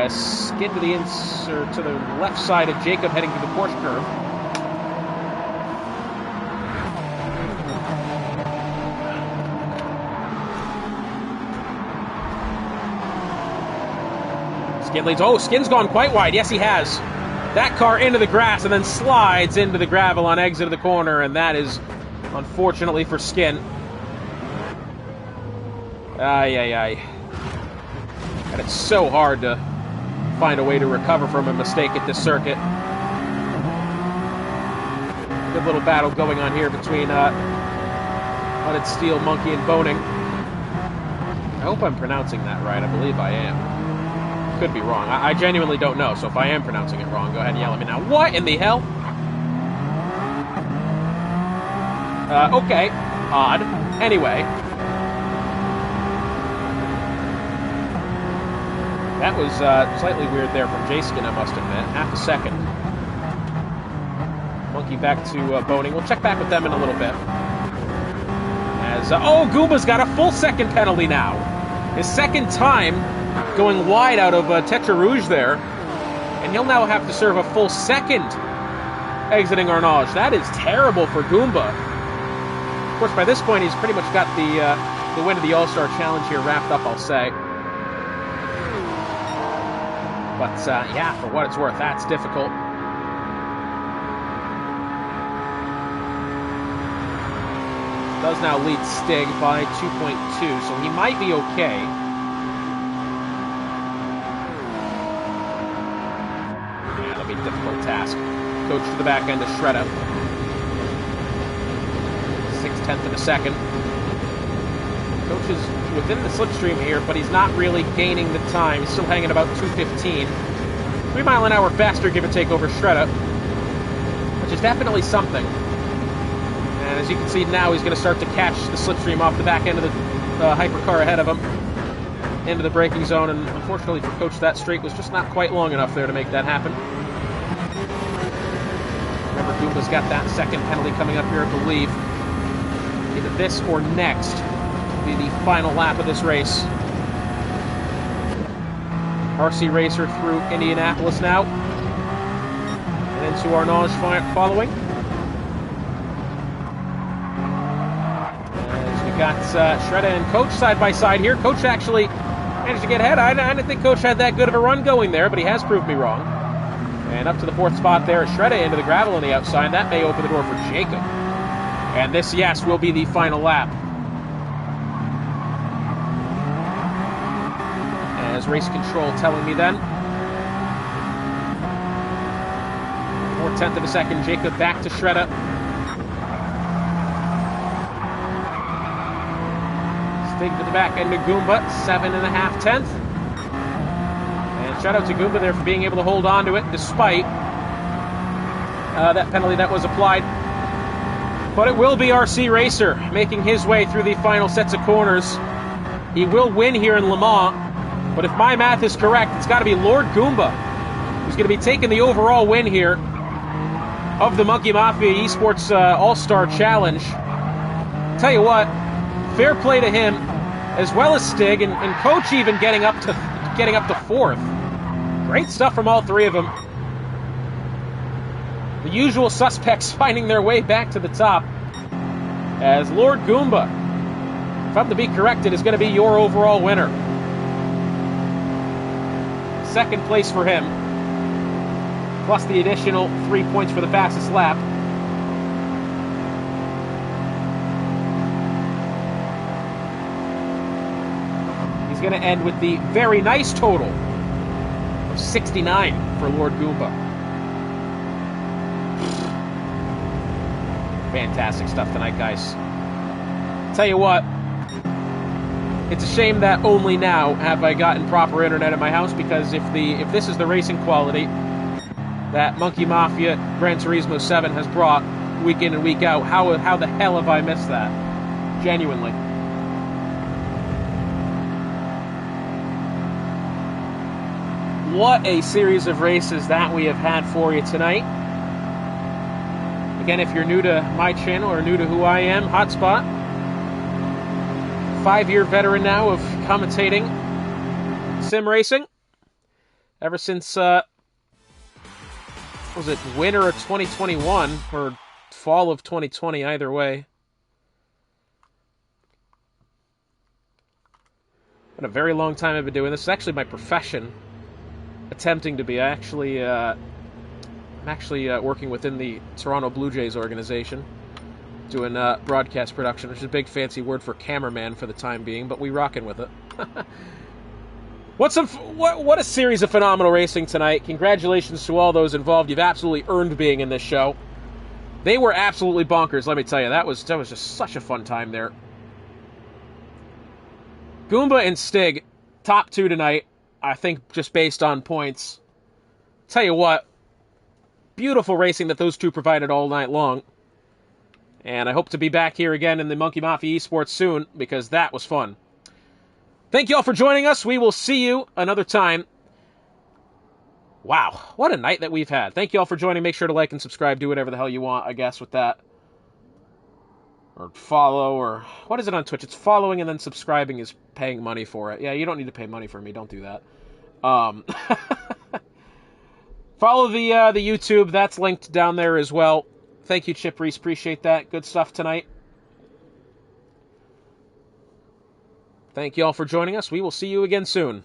Speaker 1: Skid to the insert to the left side of Jacob heading to the Porsche curve. Skin leads. Oh, Skin's gone quite wide. Yes, he has. that car into the grass and then slides into the gravel on exit of the corner, and that is, unfortunately for Skin. Ay. And it's so hard to find a way to recover from a mistake at this circuit. Good little battle going on here between Hunted Steel, Monkey, and Boning. I hope I'm pronouncing that right. I believe I am. Could be wrong. I genuinely don't know, so if I am pronouncing it wrong, go ahead and yell at me now. What in the hell? Okay. Odd. Anyway. That was slightly weird there from J-Skin, I must admit. Half a second. Monkey back to Boning. We'll check back with them in a little bit. As, Goomba's got a full second penalty now. His second time going wide out of Tetra Rouge there. And he'll now have to serve a full second exiting Arnage. That is terrible for Goomba. Of course, by this point, he's pretty much got the win of the All-Star Challenge here wrapped up, I'll say. But, yeah, for what it's worth, that's difficult. Does now lead Stig by 2.2, so he might be okay. Yeah, that'll be a difficult task. Coach to the back end to Shredder. 0.6 of a second. Coach is within the slipstream here, but he's not really gaining the time. He's still hanging about 2:15. 3 mile an hour faster, give or take, over Shredder, which is definitely something. And as you can see now, he's going to start to catch the slipstream off the back end of the hypercar ahead of him into the braking zone. And unfortunately for Coach, that straight was just not quite long enough there to make that happen. Remember, Goomba's got that second penalty coming up here, I believe. Either this or next will be the final lap of this race. RC Racer through Indianapolis now. And into Arnage following. Got Shredder and Coach side by side here. Coach actually managed to get ahead. I didn't think Coach had that good of a run going there, but he has proved me wrong. And up to the 4th spot there, Shredder into the gravel on the outside. That may open the door for Jacob. And this, yes, will be the final lap. As race control telling me then. 4/10 of a second, Jacob back to Shredder. Stig to the back end of Goomba, 7.5 And shout out to Goomba there for being able to hold on to it despite that penalty that was applied. But it will be RC Racer making his way through the final sets of corners. He will win here in Le Mans, but if my math is correct, it's got to be Lord Goomba who's going to be taking the overall win here of the Monkey Mafia Esports All-Star Challenge. Tell you what, fair play to him, as well as Stig, and Coach even getting up to 4th. Great stuff from all three of them. The usual suspects finding their way back to the top. As Lord Goomba, if I'm to be corrected, is going to be your overall winner. 2nd place for him, plus the additional 3 points for the fastest lap. Going to end with the very nice total of 69 for Lord Goomba. Fantastic stuff tonight, guys. Tell you what, it's a shame that only now have I gotten proper internet at my house, because if this is the racing quality that Monkey Mafia Gran Turismo 7 has brought week in and week out, how the hell have I missed that? Genuinely. What a series of races that we have had for you tonight. Again, if you're new to my channel or new to who I am, Hotspot. 5-year veteran now of commentating sim racing. Ever since, was it winter of 2021 or fall of 2020, either way. Been a very long time I've been doing this. It's actually my profession. Attempting to be. I actually I'm actually working within the Toronto Blue Jays organization, doing broadcast production, which is a big fancy word for cameraman for the time being, but we rocking with it. What a series of phenomenal racing tonight. Congratulations to all those involved. You've absolutely earned being in this show. They were absolutely bonkers, let me tell you. That was just such a fun time there. Goomba and Stig, top 2 tonight, I think just based on points. Tell you what, beautiful racing that those two provided all night long. And I hope to be back here again in the Monkey Mafia Esports soon, because that was fun. Thank you all for joining us. We will see you another time. Wow, what a night that we've had. Thank you all for joining. Make sure to like and subscribe. Do whatever the hell you want, I guess, with that. Or follow, or... What is it on Twitch? It's following and then subscribing is paying money for it. Yeah, you don't need to pay money for me. Don't do that. Follow the YouTube. That's linked down there as well. Thank you, Chip Reese. Appreciate that. Good stuff tonight. Thank you all for joining us. We will see you again soon.